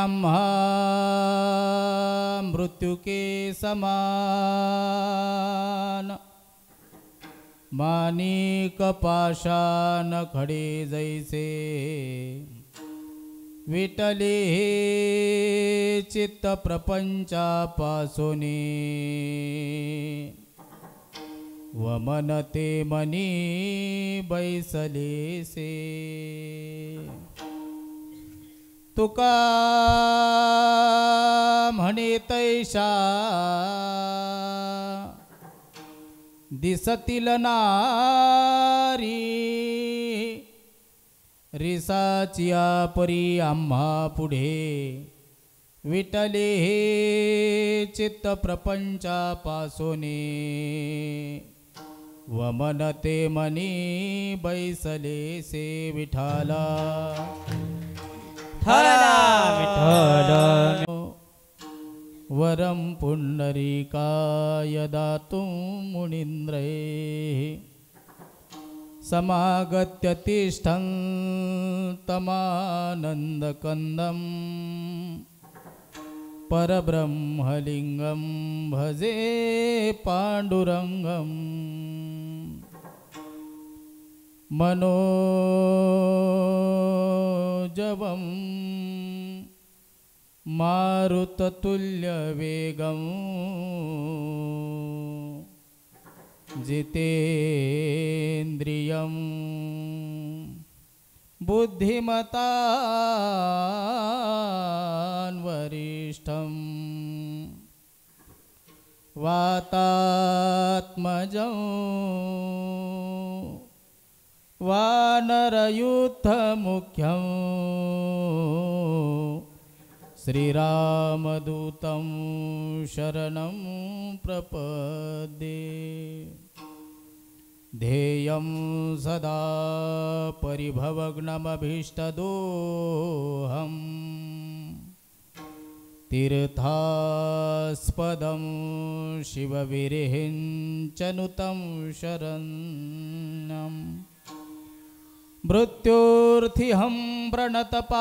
ब्रह्मा मृत्यु के समान, माणिक पाषाण खडे जैसे, विटले चित्त प्रपंचापासूने, वमनते मनी बैसलेसे। तुका म्हणे तैशा दिसतील नारी, रिसाचिया परी आम्हा पुढे, विटले हे चित्त प्रपंचापासूने, वमनते मनी बैसलेसे। विठाला विठ्ठल वरं पुंडरीकाय दातुं मुनीन्द्रे, समागत्य तिष्ठं तमानन्दकन्दं, परब्रह्मलिङ्गं भजे पाण्डुरङ्गम्। मनोजवं मारुततुल्यवेगं, जितेन्द्रियं बुद्धिमतान्वरिष्ठं, वातात्मजं वानरयूथमुख्यं, श्रीरामदूतं शरणं प्रपद्ये। ध्येयं सदा परिभवग्नमभीष्टदोहम्, तीर्थास्पदं शिवविरिञ्चनुतं शरणं, मृत्योर्थिहं प्रणतपाल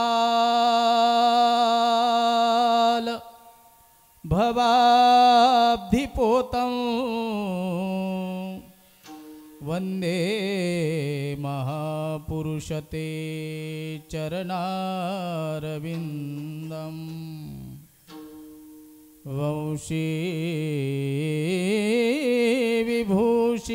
भवाब्धिपोतं, वन्दे महापुरुषते चरणारविन्दम्। वंशी विभूषितकरां,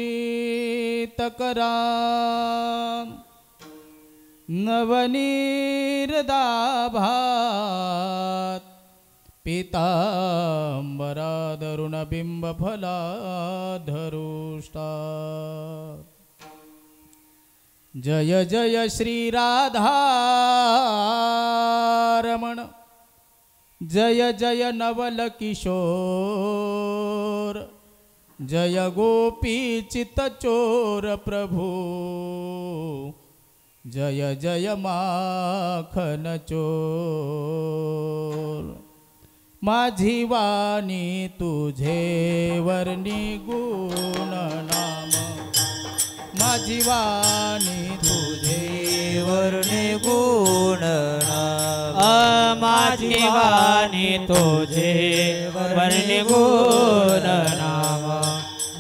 नवनीरदाभात्, पीताम्बरादरुणबिम्बफलाधरुष्टात्। जय जय श्रीराधारमण, जय जय नवलकिशोर, जय गोपीचितचोर प्रभु, जय जय माखन चोर। माझी वाणी तुझे वर्णी गुण नाम, माझी वाणी तुझे वर्णी गुण नाम, माझी वाणी तुझे वर्णी गुण नाम,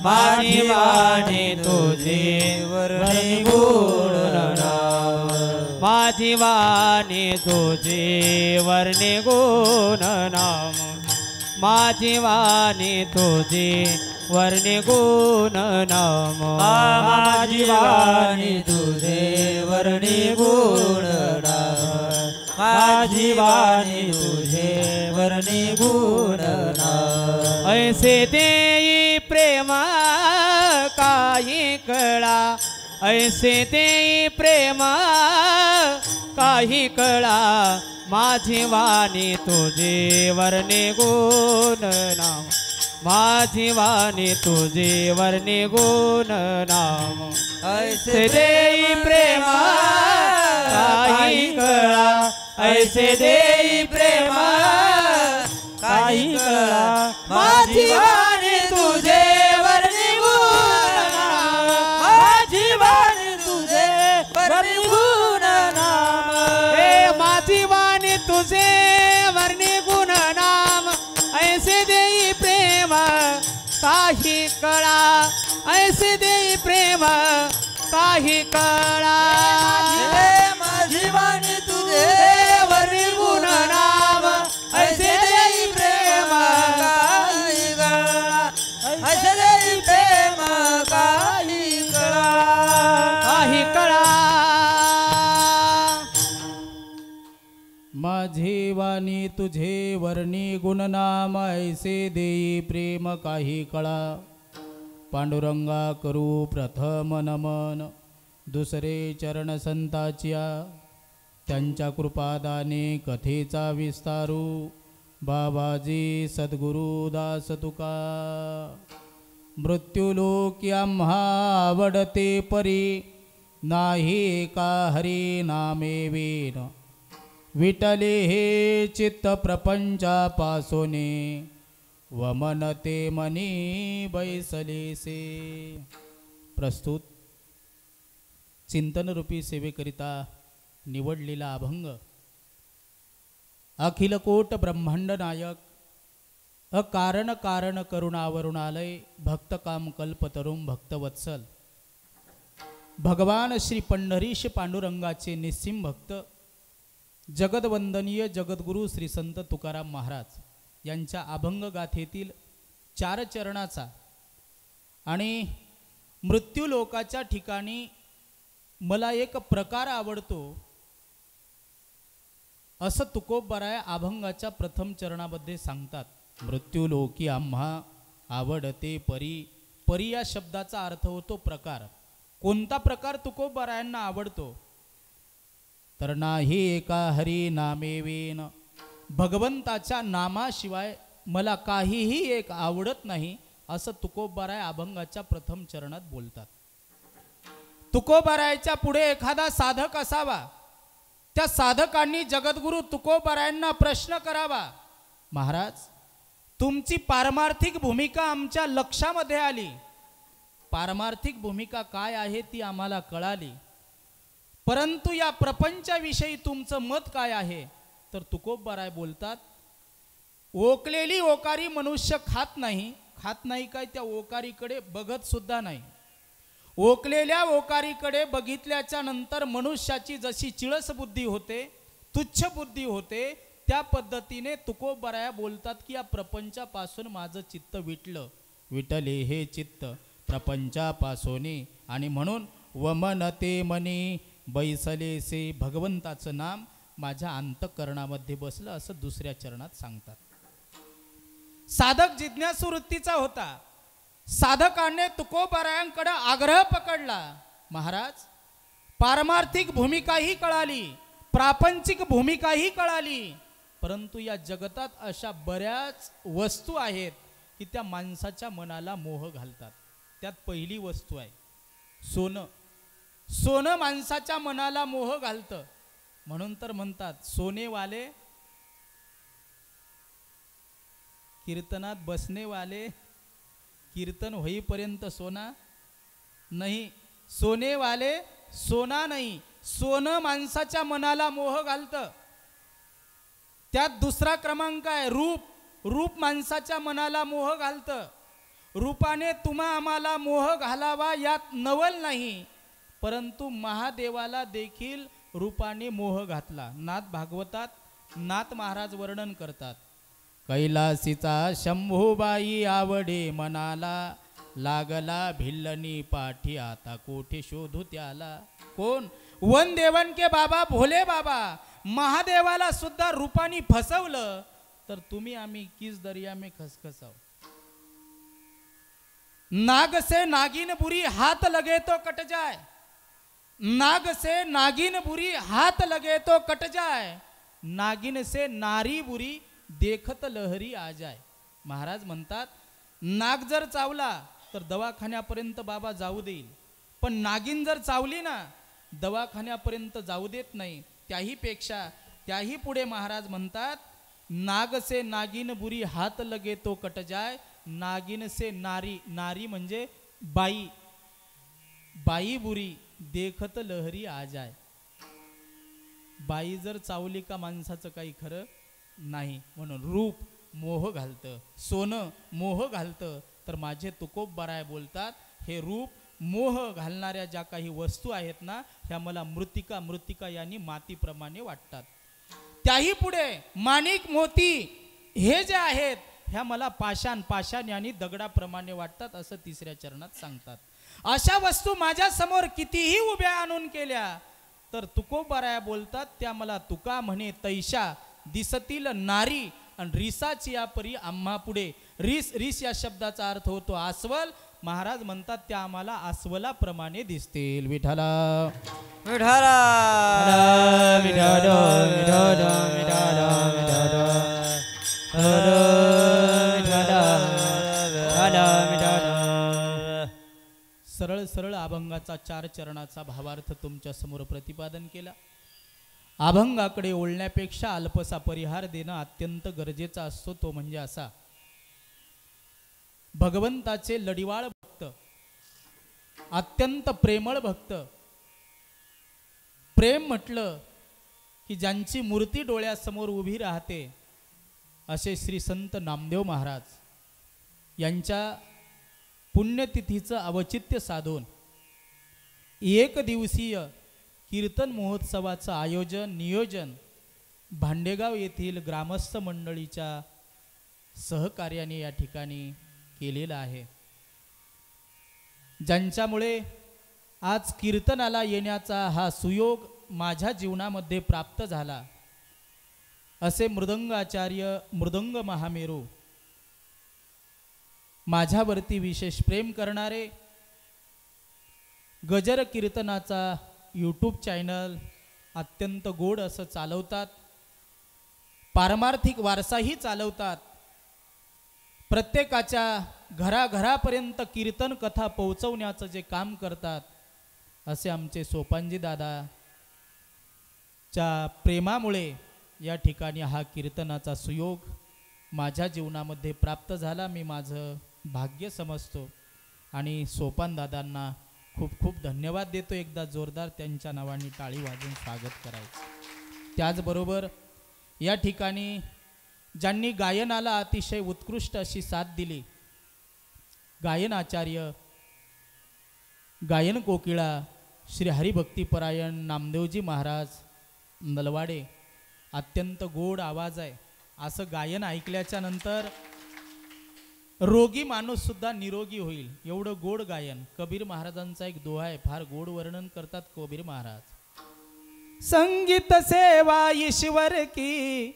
माझी वाणी तुझे वर्णी गुण नाम, माझी वाणी तुझे वर्णी गुण नाम, माझी वाणी तुझे वर्णी गुण नाम, माझी वाणी तुझे वर्णी गुण नाम, माझी वाणी तुझे वर्णी गुण नाम। ऐसे देई प्रेम काही कळा, ऐसे देई प्रेम काही कळा, माझी वाणी तुझे वर्णी गुण नाम, माझी वाणी तुझे वर्णी गुण नाम। ऐसे देई प्रेम काही कळा, ऐसे देई प्रेम काही कळा, माझी वाणी तुझे वर्णी गुण नाम, माझी वाणी तुझे वर्णी गुण नाम, हे माझी वाणी तुझे काही कळा ऐसे देई प्रेम काही कळा माझी वाणी तुझे वरी गुण नाम ऐसे देई प्रेम काही कळा ऐसे देई प्रेम काही कळा काही कळा माझी वाणी तुझे वर्णी गुणनाम ऐसे देई प्रेम काही कळा पांडुरंगा करू प्रथम नमन दुसरे चरण संताच्या त्यांच्या कृपादाने कथेचा विस्तारू बाबाजी सद्गुरु दास तुका मृत्युलोकी आम्हा आवडते परी नाही का हरी नामे वेन विटले हे चित्त प्रपंचापासोने वमनते मनी बैसलेसे. प्रस्तुत चिंतनरूपी सेवेकरिता निवडलेला अभंग अखिल कोट ब्रह्मांड नायक अकारण कारण करुणावरुणालय भक्तकाम कल्पतरुम भक्तवत्सल भगवान श्री पंढरीश पांडुरंगाचे निस्सिम भक्त जगदवंदनीय जगद्गुरु श्री संत तुकाराम महाराज यांच्या अभंग गाथेतील 4 चरणाचा आणि मृत्यूलोकाच्या ठिकाणी मला एक प्रकार आवडतो असं तुकोबराय अभंगाच्या प्रथम चरणामध्ये सांगतात. मृत्यूलोकी आम्हा आवडते परी. परी या शब्दाचा अर्थ होतो प्रकार. कोणता प्रकार तुकोबरायांना आवडतो तर नाही एका हरी नामेवेन भगवंताच्या नामाशिवाय मला काहीही एक आवडत नाही असं तुकोबराय अभंगाच्या प्रथम चरणात बोलतात. तुकोबरायच्या पुढे एखादा साधक असावा. त्या साधकांनी जगद्गुरु तुकोबरायांना प्रश्न करावा, महाराज तुमची पारमार्थिक भूमिका आमच्या लक्षामध्ये आली. पारमार्थिक भूमिका काय आहे ती आम्हाला कळाली, परंतु या प्रपंचाविषयी तुमचं मत काय आहे. तर तुकोबराय बोलतात, ओकलेली ओकारी मनुष्य खात नाही. खात नाही काय, त्या ओकारीकडे बघत सुद्धा नाही. ओकलेल्या ओकारीकडे बघितल्याच्या नंतर मनुष्याची जशी चिळस बुद्धी होते, तुच्छ बुद्धी होते, त्या पद्धतीने तुकोबराया बोलतात की या प्रपंचापासून माझं चित्त विटलं. विटले हे चित्त प्रपंचापासोनी आणि म्हणून वमनते मनी बैसलेसे भगवंताचं नाम माझ्या अंतःकरणामध्ये बसलं असं दुसऱ्या चरणात सांगतात. साधक जिज्ञासू वृत्तीचा होता. साधकाने तुकोबरायांकडे आग्रह पकडला, महाराज पारमार्थिक भूमिकाही कळाली, प्रापंचिक भूमिकाही कळाली, परंतु या जगतात अशा बऱ्याच वस्तू आहेत की त्या माणसाच्या मनाला मोह घालतात. त्यात पहिली वस्तू आहे सोनं. सोनं माणसाच्या मनाला मोह घालतं. म्हणून तर म्हणतात सोनेवाले कीर्तनात बसनेवाले कीर्तन होईपर्यंत सोना नाही. सोनेवाले सोना नाही. सोनं माणसाच्या मनाला मोह घालतं. त्यात दुसरा क्रमांक आहे रूप. रूप माणसाच्या मनाला मोह घालतं. रूपाने तुम्हा आम्हाला मोह घालावा यात नवल नाही, परंतु महादेवाला देखील रूपाने मोह घातला. नाथ भागवतात नाथ महाराज वर्णन करतात, कैलासीचा शंभूबाई आवडे मनाला, लागला भिल्लनी पाठी आता कोठे शोधू त्याला. कोण? वन देवन के बाबा भोले बाबा. महादेवाला सुद्धा रूपानी फसवलं तर तुम्ही आम्ही किस दरिया में खसखसाव. नाग से नागिन बुरी हाथ लगे तो कट जाए. नाग से नागिन बुरी हाथ लगे तो कट जाए. नागिन से नारी बुरी देखत लहरी आ जाए. महाराज म्हणतात नाग जर चावला तर दवाखान्यापर्यंत बाबा जाऊ देईल, पण नागिन जर चावली ना दवाखान्यापर्यंत जाऊ देत नाही. त्याही पेक्षा त्याही पुढे महाराज म्हणतात नाग से नागिन बुरी हात लगे तो कट जाय. नागिन से नारी, नारी म्हणजे बाई, बाई बुरी देखत लहरी आ जाय. बाई जर चावली का माणसाचं काही खरं नाही. म्हणून रूप मोह घालतं, सोनं मोह घालतं, तर माझे तुकोबराय बोलतात, हे रूप मोह घालणाऱ्या ज्या काही वस्तू आहेत ना, ह्या मला मृत्तिका मृत्तिका यांनी मातीप्रमाणे वाटतात. त्याही पुढे माणिक मोती हे जे आहेत ह्या मला पाषाण पाषाण यांनी दगडाप्रमाणे वाटतात, असं तिसऱ्या चरणात सांगतात. अशा वस्तू माझ्या समोर कितीही उभ्या आणून केल्या तर तुकोबराया बोलतात, त्या मला तुका म्हणे तैशा दिसतील नारी आणि रिसाची या परी आम्हा पुढे. रिस रिस या शब्दाचा अर्थ होतो अस्वल. महाराज म्हणतात त्या आम्हाला अस्वलाप्रमाणे दिसतील. विठाला विठाला सरळ सरळ अभंगाचा 4 चरणाचा भावार्थ तुमच्या समोर प्रतिपादन केला. अभंगाकडे ओढण्यापेक्षा अल्पसा परिहार देणं अत्यंत गरजेचा असतो. तो म्हणजे असा, भगवंताचे लढिवाळ भक्त, अत्यंत प्रेमळ भक्त. प्रेम म्हटलं की ज्यांची मूर्ती डोळ्यासमोर उभी राहते असे श्री संत नामदेव महाराज यांच्या पुण्यतिथीचं अवचित्य साधून 1 दिवसीय कीर्तन महोत्सवाचं आयोजन नियोजन भांडेगाव येथील ग्रामस्थ मंडळीच्या सहकार्याने या ठिकाणी केलेलं आहे. ज्यांच्यामुळे आज कीर्तनाला येण्याचा हा सुयोग माझ्या जीवनामध्ये प्राप्त झाला असे मृदंगाचार्य मृदंग महामेरू, माझ्यावरती विशेष प्रेम करणारे, गजर कीर्तनाचा यूट्यूब चॅनल अत्यंत गोड असं चालवतात, पारमार्थिक वारसाही चालवतात, प्रत्येकाच्या घराघरापर्यंत कीर्तन कथा पोहोचवण्याचं जे काम करतात, असे आमचे सोपानजी दादाच्या प्रेमामुळे या ठिकाणी हा कीर्तनाचा सुयोग माझ्या जीवनामध्ये प्राप्त झाला. मी माझं भाग्य समजतो आणि सोपान दादांना खूप खूप धन्यवाद देतो. एकदा जोरदार त्यांच्या नावाने टाळी वाजवून स्वागत करायचं. त्याचबरोबर या ठिकाणी ज्यांनी गायनाला अतिशय उत्कृष्ट अशी साथ दिली, गायन आचार्य गायन कोकिळा श्री हरिभक्तीपरायण नामदेवजी महाराज नलवाडे. अत्यंत गोड आवाज आहे. असं गायन ऐकल्याच्या नंतर रोगी माणूस सुद्धा निरोगी होईल, एवढं गोड गायन. कबीर महाराजांचा एक दोहा आहे, फार गोड वर्णन करतात कबीर महाराज. संगीत सेवा ईश्वर की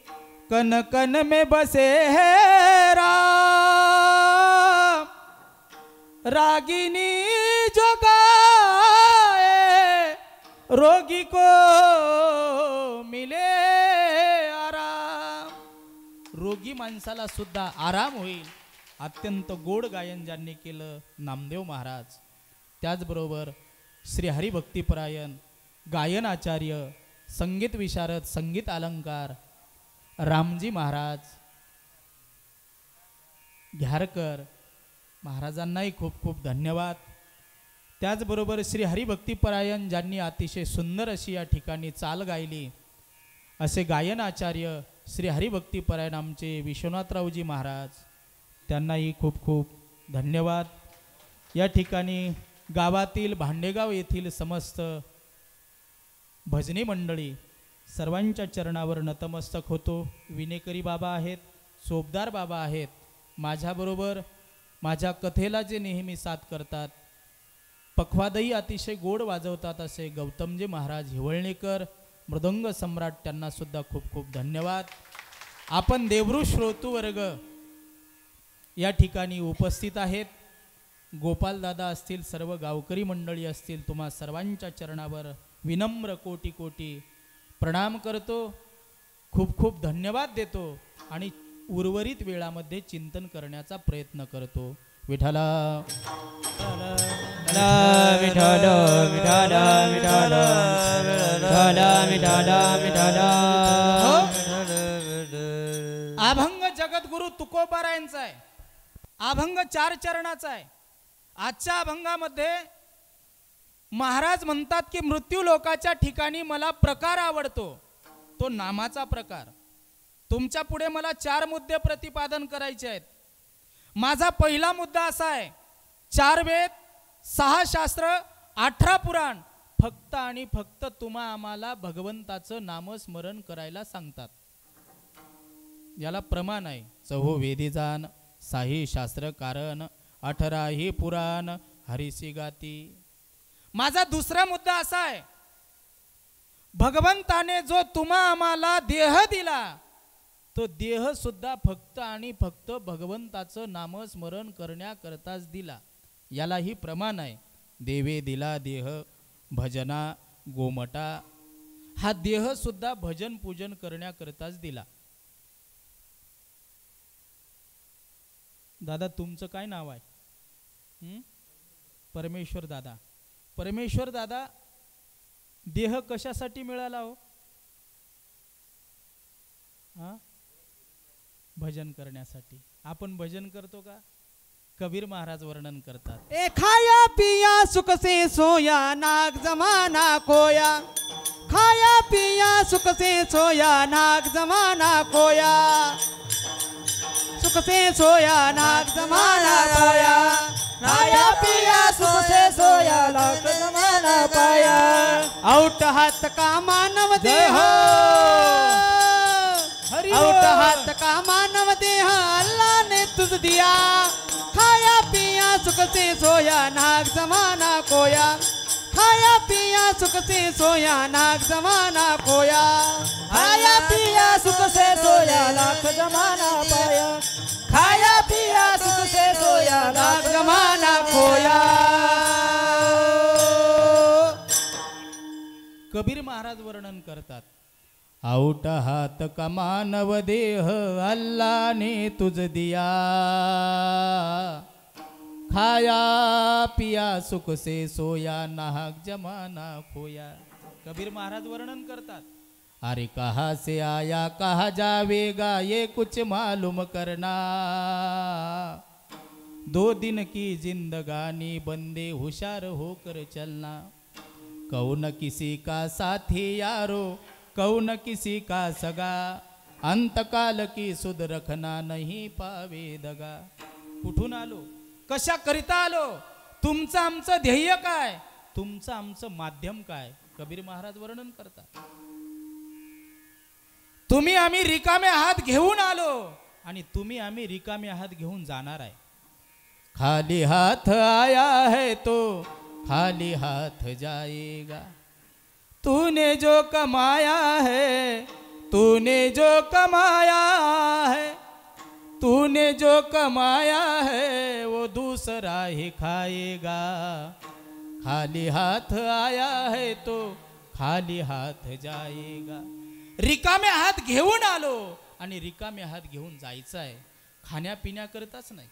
कन कन में बसे है राम, रागिनी जो गाए रोगी को मिले आराम. रोगी माणसाला सुद्धा आराम होईल. अत्यंत गोड गायन ज्यांनी केलं नामदेव महाराज. त्याचबरोबर श्री हरिभक्तीपरायण गायन आचार्य संगीत विशारद संगीत अलंकार रामजी महाराज घ्यारकर महाराजांनाही खूप खूप धन्यवाद. त्याचबरोबर श्री हरिभक्तीपरायण ज्यांनी अतिशय सुंदर अशी या ठिकाणी चाल गायली असे गायन आचार्य श्री हरिभक्तीपरायण आमचे विश्वनाथरावजी महाराज, त्यांनाही खूप खूप धन्यवाद. या ठिकाणी गावातील भांडेगाव येथील समस्त भजनी मंडळी सर्वांच्या चरणावर नतमस्तक होतो. विनेकरी बाबा आहेत, सोबदार बाबा आहेत, माझ्याबरोबर माझ्या कथेला जे नेहमी साथ करतात, पखवादही अतिशय गोड वाजवतात असे गौतमजी महाराज हिवळणेकर मृदंग सम्राट, त्यांना सुद्धा खूप खूप धन्यवाद. आपण देवृ श्रोतू वर्ग या ठिकाणी उपस्थित आहेत. गोपालदादा असतील, सर्व गावकरी मंडळी असतील, तुम्हा सर्वांच्या चरणावर विनम्र कोटी कोटी प्रणाम करतो. खूप खूप धन्यवाद देतो आणि उर्वरित वेळामध्ये चिंतन करण्याचा प्रयत्न करतो. विठ्ठला अभंग जगद्गुरु तुकोबारायांचा आहे. अभंग 4 चरणाचा आहे. आजच्या अभंगामध्ये महाराज म्हणतात की मृत्यू लोकाच्या ठिकाणी मला प्रकार आवडतो, तो नामाचा प्रकार. तुमच्या पुढे मला 4 मुद्दे प्रतिपादन करायचे आहेत. माझा पहिला मुद्दा असा आहे, 4 वेद, 6 शास्त्र, 18 पुराण फक्त आणि फक्त तुम्हा आम्हाला भगवंताचं नामस्मरण करायला सांगतात. याला प्रमाण आहे. 4 वेदी जाण, 6 शास्त्र कारण, 18 पुराण हरिसी गाती. माझा दुसरा मुद्दा असा आहे, भगवंताने जो तुम्हा आम्हाला देह दिला, तो देह सुद्धा फक्त आणि फक्त भगवंताचं नामस्मरण करण्याकरताच दिला. यालाही प्रमाण आहे. देवे दिला देह भजना गोमटा. हा देह सुद्धा भजन पूजन करण्याकरताच दिला. दादा तुमचं काय नाव आहे? परमेश्वर दादा. परमेश्वर दादा, देह कशासाठी मिळाला हो? हा, भजन करण्यासाठी. आपण भजन करतो का? कबीर महाराज वर्णन करतात, ए खाया पिया सुख से सोया नाग जमाना खोया. खाया पिया सुख से सोया नाग जमाना खोया. सुख से सोया नाग जमाना खोया. खाया पिया सुख से सोया लाख जमाना पाया. औट हात का मानव देह, हरि औट हात का मानव देह अल्लाह ने तुझ दिया. खाया पिया सुख से सोया नाग जमाना खोया. खाया पिया सुख से सोया नाग जमाना खोया. खाया पिया सुख से सोया लाख जमाना पाया. खाया पिया सुख से सोया लाख जमाना खोया. कबीर महाराज वर्णन करतात, आउट हात का मानव देह अल्लाह ने तुझ दिया. खाया पिया सुख से सोया नाहक जमाना खोया. कबीर महाराज वर्णन करतात, अरे कहाँ से आया कहाँ जावेगा ये कुछ मालूम करना. 2 दिन की जिंदगानी बंदे होशियार होकर चलना. कौन किसी का साथी यारो कौन किसी का सगा. अंतकाल की सुध रखना नहीं पावे दगा. कुठून आलो, कशा करिता आलो, तुमचं आमचं ध्येय काय, तुमचं आमचं माध्यम काय. कबीर महाराज वर्णन करतात, तुम्ही आम्ही रिकामे हात घेऊन आलो आणि तुम्ही आम्ही रिकामे हात घेऊन जाणार आहे. खाली हाथ आया है तो खाली हाथ जाएगा. तूने जो कमाया है, तूने जो कमाया है, तूने जो कमाया है वो दूसरा ही खाएगा. खाली हाथ आया है तो खाली हाथ जाएगा. रिकामे हात घेऊन आलो आणि रिकामे हात घेऊन जायचं आहे, खाण्यापिण्याकरताच नाही.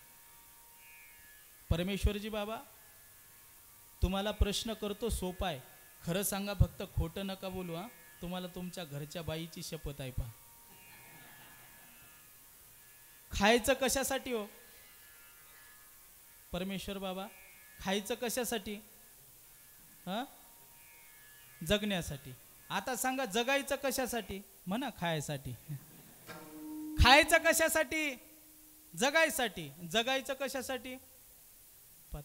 परमेश्वरजी बाबा, तुम्हाला प्रश्न करतो, सोपा आहे. खरं सांगा, फक्त खोटं नका बोलू. हा, तुम्हाला तुमच्या घरच्या बाईची शपथ आहे. पहा, खायचं कशासाठी हो परमेश्वर बाबा? खायचं कशासाठी? हा, जगण्यासाठी. आता सांगा, जगायचं कशासाठी? म्हणा खायसाठी. खायचं कशासाठी? जगायसाठी. जगायचं कशासाठी?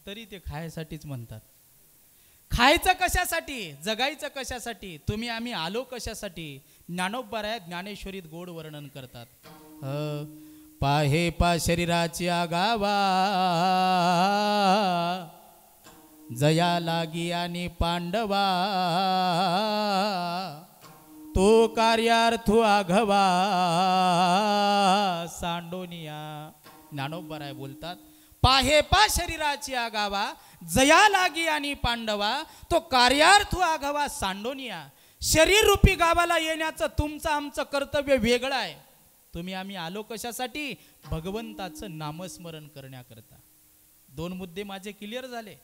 तरी ते खायसाठीच म्हणतात. खायचं कशासाठी? जगायचं कशासाठी? तुम्ही आम्ही आलो कशासाठी? ज्ञानोबराया ज्ञानेश्वरीत गोड वर्णन करतात. पाहे पा शरीराची आगावा जया लागी आणि पांडवा. तो कार्यार्थू आघवा सांडोनिया. ज्ञानोबराय बोलतात, पाहे पा शरीराची आगावा जया लागी आणि पांडवा. तो कार्यार्थू आघवा सांडोनिया. शरीर रूपी गावाला येण्याचं तुमचं आमचं कर्तव्य वेगळं आहे. तुम्ही आम्ही आलो कशासाठी? भगवंताचं नामस्मरण करण्याकरता. 2 मुद्दे माझे क्लिअर झाले.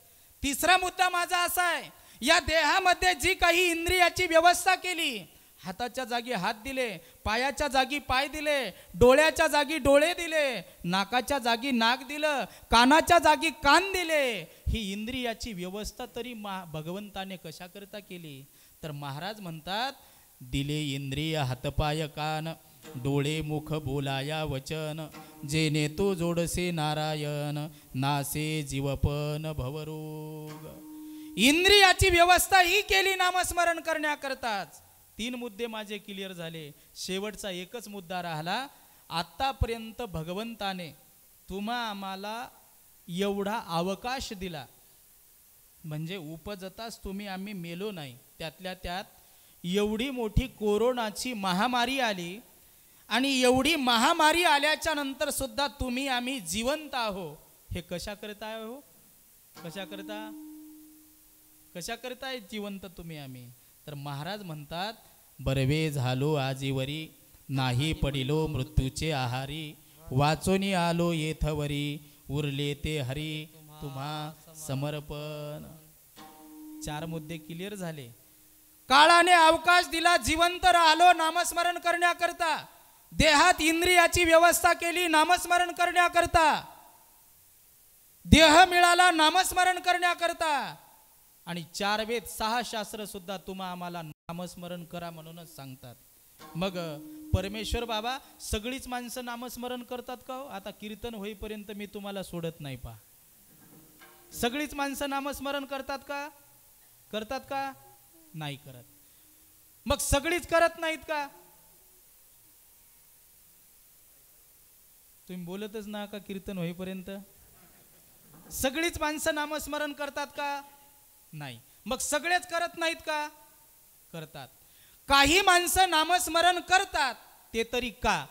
तिसरा मुद्दा माझा असा आहे, या देहामध्ये जी काही इंद्रियाची व्यवस्था केली, हाताच्या जागी हात दिले, पायाच्या जागी पाय दिले, डोळ्याच्या जागी डोळे दिले, नाकाच्या जागी नाक दिलं, कानाच्या जागी कान दिले, ही इंद्रियाची व्यवस्था तरी भगवंताने कशाकरता केली? तर महाराज म्हणतात, दिले इंद्रिय हातपाय कान डोळे मुख बोलाया वचन, जेने तो जोडसे नारायण, नासे जीवपन भवरोग. इंद्रियाची व्यवस्था ही केली नामस्मरण करण्याकरताच. 3 मुद्दे माझे क्लिअर झाले. शेवटचा एकच मुद्दा राहिला. आतापर्यंत भगवंताने तुम्हा आम्हाला एवढा अवकाश दिला, म्हणजे उपजताच तुम्ही आम्ही मेलो नाही. त्यातल्या त्यात एवढी मोठी कोरोनाची महामारी आली, आणि एवढी महामारी आल्याच्या नंतर सुद्धा तुम्ही आम्ही जिवंत आहो. हे कशा करताय हो? कशा करताय जिवंत तुम्ही आम्ही? तर महाराज म्हणतात, बरवे झालो आजीवरी, नाही पडिलो मृत्यूचे आहारी, वाचोनी आलो येथवरी, उरले ते हरी तुम्हा समर्पण. 4 मुद्दे क्लिअर झाले. काळाने अवकाश दिला, जिवंत राहिलो नामस्मरण करण्याकरता. देहात इंद्रियाची व्यवस्था केली नामस्मरण करण्याकरता. देह मिळाला नामस्मरण करण्याकरता. आणि 4 वेद 6 शास्त्र सुद्धा तुम्हा आम्हाला नामस्मरण करा म्हणूनच सांगतात. मग परमेश्वर बाबा सगळीच माणसं नामस्मरण करतात का हो? आता कीर्तन होईपर्यंत मी तुम्हाला सोडत नाही. पा सगळीच माणसं नामस्मरण करतात का? नाही करत. मग सगळीच करत नाहीत का? तुम्ही बोलतच ना का कीर्तन होईपर्यंत? सगळीच माणसं नामस्मरण करतात का? नाही. मग सगळेच करत नाहीत का? करतात. काही माणसं नामस्मरण करतात ते तरी का?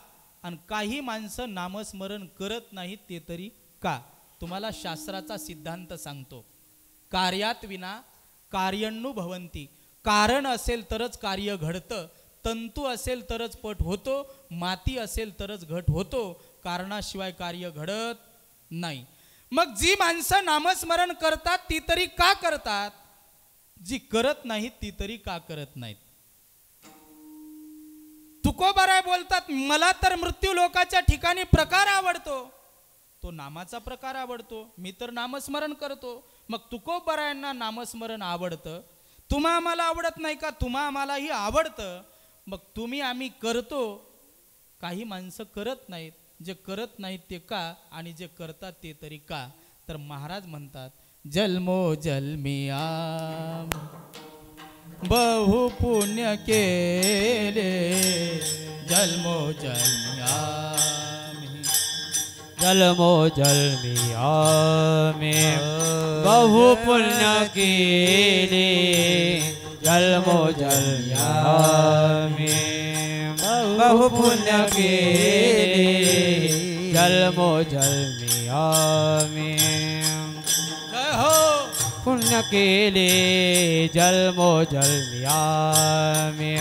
आणि काही माणसं नामस्मरण करत नाहीत ते तरी का? तुम्हाला शास्त्राचा सिद्धांत सांगतो. कार्यात विना कार्यण्णु भवंती. कारण असेल तरच कार्य घडतं, तंतू असेल तरच पट होतो, माती असेल तरच घट होतो, कारणाशिवाय कार्य घडत नाही. मग जी माणसं नामस्मरण करतात ती तरी का करतात? जी करत नाहीत ती तरी का करत नाहीत? तुकोबाराय बोलतात, मला तर मृत्यू लोकाच्या ठिकाणी प्रकार आवडतो, तो नामाचा प्रकार आवडतो, मी तर नामस्मरण करतो. मग तुकोबारायांना नामस्मरण आवडतं, तुम्हा आम्हाला आवडत नाही का? तुम्हा आम्हालाही आवडतं. मग तुम्ही आम्ही करतो, काही माणसं करत नाहीत. जे करत नाहीत ते का, आणि जे करतात ते तरी का? तर महाराज म्हणतात, जन्मो जन्मी आम बहु पुण्य केले, जन्मो जन्मी आम्ही, जन्मो जन्मी आम्ही बहु पुण्य केले, जन्मो जन्मी आम्ही बहु पुण्य केले, जन्मो जन्मी आम्ही. जय हो. पुण्य केले जन्मो जन्मी आम्ही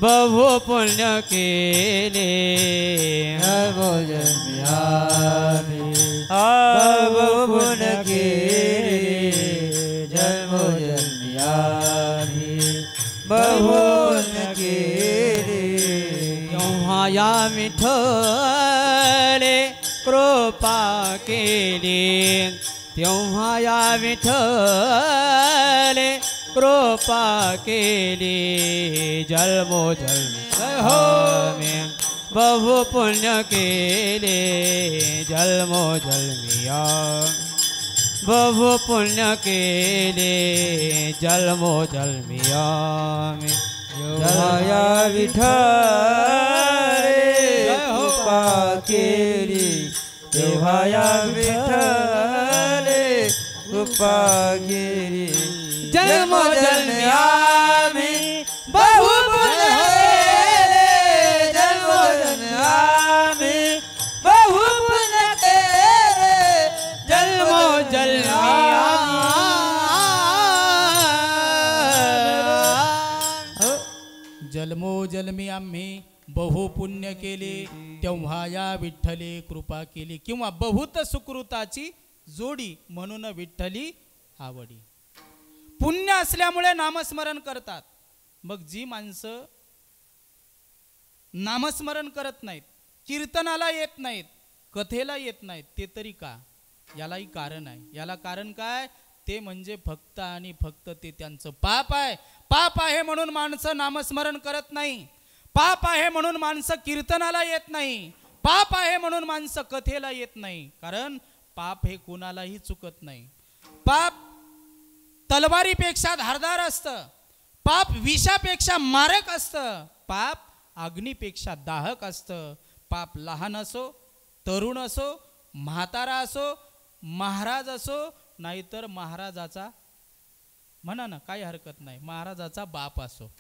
बहु पुण्य केले, जन्मो जन्मी आम्ही बहु पुण्य केले, जन्मो जन्मी आम्ही बहु पुण्य केले. तेव्हा या विठ्ठले कृपा केली, तेव्हा या विठ्ठले कृपा केली, जन्मो जन्मी आम्ही बहु पुण्य केले, जन्मो जन्मी आम्ही बहु पुण्य केले, जन्मो जन्मी आम्ही. या विठ्ठले कृपा केली, तेव्हा या विठ्ठले कृपा केली, जन्मो जन्मी आम्ही बहु पुण्य केले, जन्मो जन्मी आम्ही बहु पुण्य केले, जन्मो जन्मी आम्ही. जन्मो जन्मी आम्ही बहु पुण्य केले, तेव्हा या विठ्ठले कृपा केली. किंवा बहुत सुकृताची जोडी म्हणून विठ्ठली आवडी. पुण्य असल्यामुळे नामस्मरण करतात. मग जी माणसं नामस्मरण करत नाहीत, कीर्तनाला येत नाहीत, कथेला येत नाहीत, ते तरी का? यालाही कारण आहे. याला कारण काय? ते म्हणजे फक्त आणि फक्त ते त्यांचं पाप आहे. पाप आहे म्हणून माणसं नामस्मरण करत नाही. पाप आहे म्हणून माणसं कीर्तनाला येत नाही, पाप आहे म्हणून माणसं कथेला येत नाही. कारण पाप हे कुणालाही चुकत नाही. पाप तलवारीपेक्षा धारदार असतं, पाप विषापेक्षा मारक असतं, पाप अग्नीपेक्षा दाहक असतं. पाप लहान असो, तरुण असो, म्हातारा असो, महाराज असो, नाहीतर महाराजाचा म्हणा ना, काही हरकत नाही, महाराजाचा बाप असो,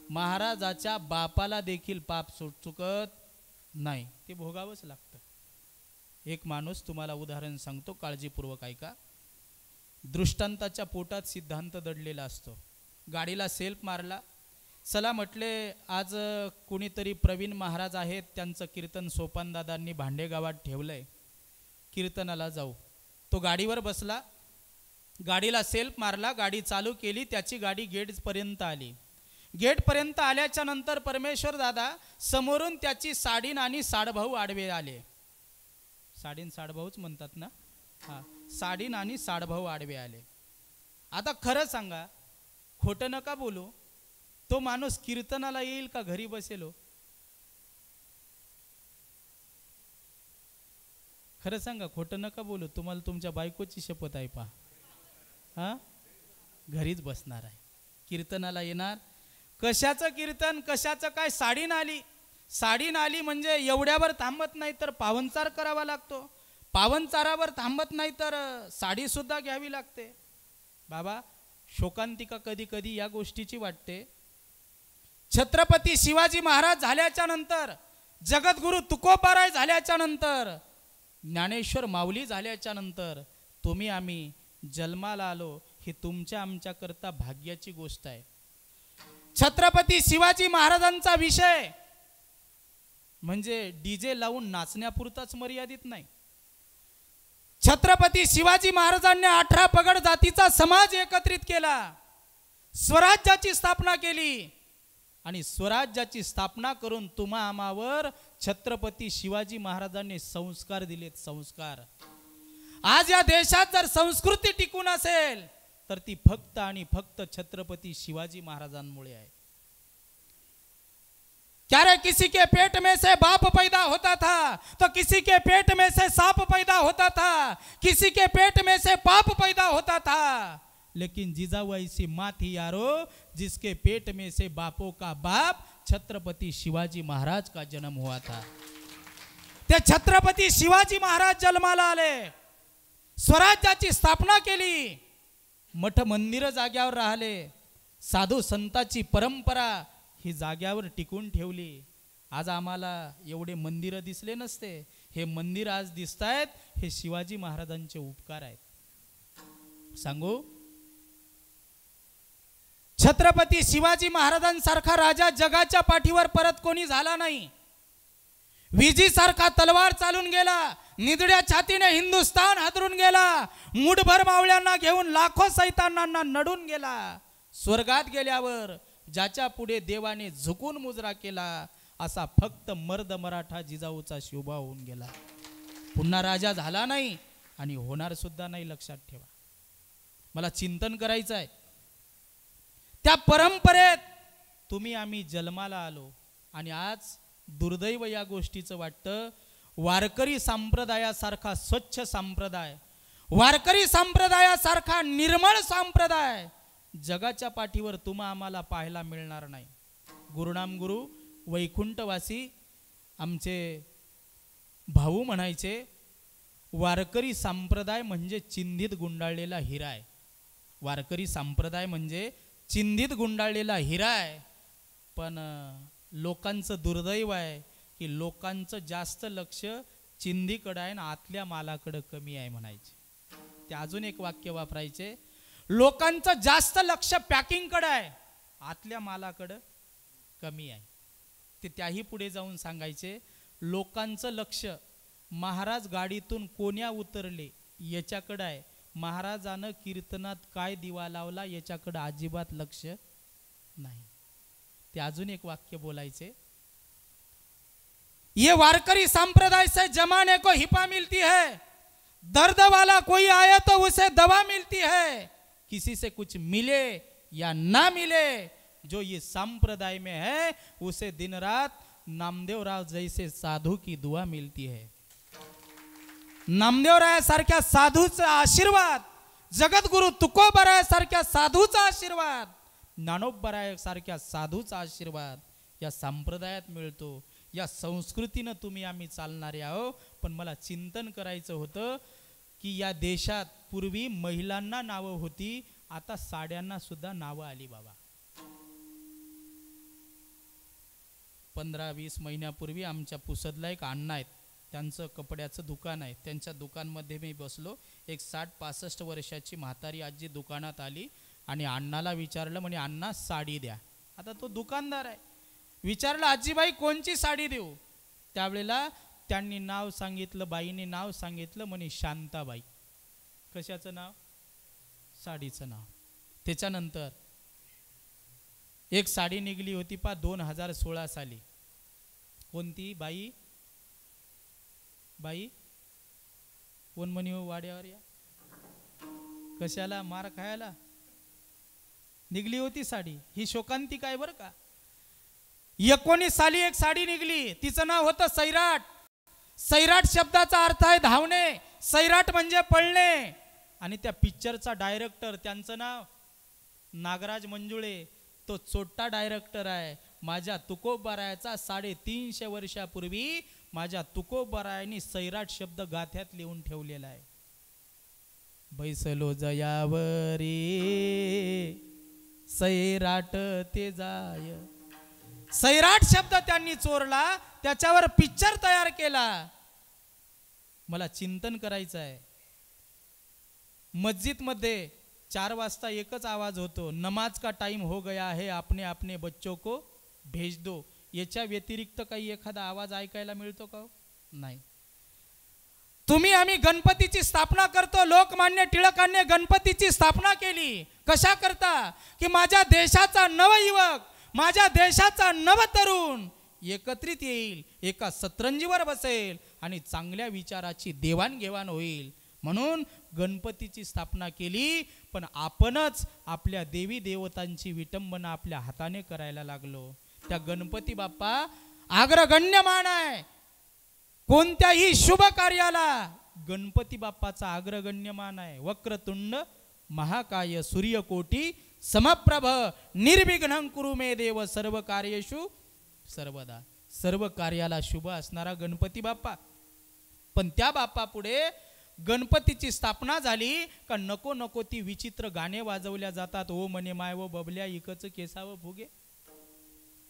महाराजाच्या बापाला देखील पाप चुकत नाही, ते भोगावंच लागतं. एक माणूस तुम्हाला उदाहरण सांगतो, काळजीपूर्वक ऐका. दृष्टांताच्या पोटात सिद्धांत दडलेला असतो. गाडीला सेल्फ मारला, चला म्हटले आज कुणीतरी प्रवीण महाराज आहेत, त्यांचं कीर्तन सोपानदादांनी भांडे गावात ठेवलंय, कीर्तनाला जाऊ. तो गाडीवर बसला, गाडीला सेल्फ मारला, गाडी चालू केली, त्याची गाडी गेटपर्यंत आली. गेटपर्यंत आल्याच्या नंतर परमेश्वर दादा समोरून त्याची साडीन आणि साडभाऊ आडवे आले. साडीन साडभाऊच म्हणतात ना, हां, साडीन आणि साडभाऊ आडवे आले. आता खरं सांगा, खोटं नका बोलू, तो माणूस कीर्तनाला येईल का घरी बसेलो? खरं सांगा, खोटं नका बोलू, तुम्हाला तुमच्या बायकोची शपथ आहे पहा. हां, घरीच बसणार आहे, कीर्तनाला येणार. कशाचं कीर्तन, कशाचं काय? साडीन आली, साडीन आली म्हणजे एवढ्यावर थांबत नाही तर पावनचार करावा लागतो, पावनचारावर थांबत नाही तर साडीसुद्धा घ्यावी लागते. बाबा, शोकांतिका कधी कधी या गोष्टीची वाटते. छत्रपती शिवाजी महाराज झाल्याच्या नंतर, जगद्गुरु तुकोबाराय झाल्याच्या नंतर, ज्ञानेश्वर माऊली झाल्याच्या नंतर तुम्ही आम्ही जन्माला आलो, ही तुमच्या आमच्याकरता भाग्याची गोष्ट आहे. छत्रपती शिवाजी महाराजांचा विषय म्हणजे डीजे लावून नाचण्यापुरताच मर्यादित नाही. छत्रपती शिवाजी महाराजांनी 18 पगड जातीचा समाज एकत्रित केला, स्वराज्याची स्थापना केली, आणि स्वराज्याची स्थापना करून तुम्हा आम्हावर छत्रपती शिवाजी महाराजांनी संस्कार दिलेत. संस्कार आज या देशात जर संस्कृती टिकून असेल तर ती फक्त आणि फक्त छत्रपती शिवाजी महाराजांमुळे आहे. क्या रे, किसी के पेट में से बाप पैदा होता था तो किसी के पेट में से सांप पैदा होता था, किसी के पेट में से पाप पैदा होता था, लेकिन जिजाऊ ऐसी माँ थी यारो जिसके पेट में से बापों का बाप छत्रपती शिवाजी महाराज का जन्म हुआ था. ते छत्रपती शिवाजी महाराज जन्माला आले, स्वराज्याची स्थापना केली, मठ मंदिर जाग्यावर राहिले, साधू संतांची परंपरा ही जाग्यावर टिकून ठेवली. आज आम्हाला एवढे मंदिर दिसले नसते, हे मंदिर आज दिसतायत, हे शिवाजी महाराजांचे उपकार आहेत. सांगू, छत्रपती शिवाजी महाराजांसारखा राजा जगाच्या पाठीवर परत कोणी झाला नाही. विजीसारखा तलवार चालून गेला, निधड्या छातीने हिंदुस्तान हादरून गेला, मुठभर मावळ्यांना घेऊन लाखो सैतानांना नडून गेला. स्वर्गात गेल्यावर ज्याच्या पुढे देवाने झुकून मुजरा केला, असा फक्त मर्द मराठा जिजाऊचा शोभा होऊन गेला. पुन्हा राजा झाला नाही आणि होणार सुद्धा नाही, लक्षात ठेवा. मला चिंतन करायचं आहे. त्या परंपरेत तुम्ही आम्ही जन्माला आलो, आणि आज दुर्दैव या गोष्टीचं वाटतं, वारकरी संप्रदायासारखा स्वच्छ संप्रदाय, वारकरी संप्रदायासारखा निर्मळ संप्रदाय जगाच्या पाठीवर तुम्हा आम्हाला पाहायला मिळणार नाही. गुरुनाम गुरु वैकुंठवासी आमचे भाऊ म्हणायचे, वारकरी संप्रदाय म्हणजे चिंधित गुंडाळलेला हिरा आहे. वारकरी संप्रदाय म्हणजे चिंधित गुंडाळलेला हिरा आहे. पण लोकांचं दुर्दैव आहे की लोकांचं जास्त लक्ष चिंधीकडे आहे आणि आतल्या मालाकडे कमी आहे म्हणायचे. ते अजून एक वाक्य वापरायचे, लोकांचं जास्त लक्ष पॅकिंगकडे आहे, आतल्या मालाकडे कमी आहे. ते त्याही पुढे जाऊन सांगायचे, लोकांचं लक्ष महाराज गाडीतून कोण्या उतरले याच्याकडे आहे, महाराजानं कीर्तनात काय दिवा लावला याच्याकडे अजिबात लक्ष नाही. ते अजून एक वाक्य बोलायचे, ये वारकरी संप्रदाय से जमाने को हिपा मिलती है, दर्द वाला कोई आया तो उसे दवा मिलती है, किसी से कुछ मिले या ना मिले जो ये संप्रदाय में है उसे दिन रात नामदेव राव जैसे साधू की दुआ मिलती है. नामदेव राय सारख्या साधूचा आशीर्वाद, जगद्गुरु तुकोबराय सारख्या साधूचा आशीर्वाद, ज्ञानोबराय सारख्या साधूचा आशीर्वाद या संप्रदायात मिळतो. या संस्कृतीनं तुम्ही आम्ही चालणारे आहो. पण मला चिंतन करायचं होतं की या देशात पूर्वी महिलांना नावं होती, आता साड्यांना सुद्धा नावं आली बाबा. 15-20 महिन्यापूर्वी आमच्या पुसदला एक अण्णा आहेत, त्यांचं कपड्याचं दुकान आहे. त्यांच्या दुकानमध्ये मी बसलो. एक 60-65 वर्षाची म्हातारी आजी दुकानात आली आणि अण्णाला विचारलं, म्हणे अण्णा साडी द्या. आता तो दुकानदार आहे. विचारलं आजीबाई कोणची साडी देऊ. त्यावेळेला त्यांनी नाव सांगितलं, बाईने नाव सांगितलं, म्हणे शांताबाई. कशाचं नाव? साडीचं नाव. त्याच्यानंतर एक साडी निघली होती 2016 साली. कोणती बाई? बाई कोण म्हणे हो वाड्यावर या? कशाला मार खायला निघली होती साडी. ही शोकांतिका आहे बरं का. 19 साली एक साडी निघली, तिचं नाव होतं सैराट. सैराट शब्दाचा अर्थ आहे धावणे. सैराट म्हणजे पळणे. आणि त्या पिक्चरचा डायरेक्टर, त्यांचं नाव नागराज मंजुळे. तो चोट्टा डायरेक्टर आहे. माझ्या तुकोबरायाचा 350 वर्षापूर्वी माझ्या तुकोबरायांनी सैराट शब्द गाथ्यात लिहून ठेवलेला आहे. बैसलो जयावरी सैराट ते जाय. सैराट शब्द त्यांनी चोरला, त्याच्यावर पिक्चर तयार केला. मला चिंतन करायचं आहे. मस्जिद मध्ये 4 वाजता एकच आवाज होतो, नमाज का टाइम हो गया है, आपने अपने बच्चों को भेज दो. याच्या व्यतिरिक्त काही एखादा आवाज ऐकायला मिळतो का? नाही. तुम्ही आम्ही गणपतीची स्थापना करतो. लोकमान्य टिळकांनी गणपतीची स्थापना केली. कशा करता? की माझ्या देशाचा नवयुवक, माझ्या देशाचा नवतरुण एकत्रित येईल, एका सतरंजीवर बसेल आणि चांगल्या विचाराची देवाणघेवाण होईल. म्हणून गणपतीची स्थापना केली. पण आपणच आपल्या देवी देवतांची विटंबना आपल्या हाताने करायला लागलो. त्या गणपती बाप्पा अग्रगण्य मान आहे. कोणत्याही शुभ कार्याला गणपती बाप्पाचा अग्रगण्य मान आहे. वक्रतुंड महाकाय सूर्यकोटी समप्रभ निर्विघ्नं कुरु मे देव सर्व कार्येषु सर्वदा. सर्व कार्याला शुभ असणारा गणपती बाप्पा. पण त्या बाप्पा पुढे गणपतीची स्थापना झाली का नको नको ती विचित्र गाणे वाजवल्या जातात. ओ मने माय व बबल्या इकच केसाव फुगे.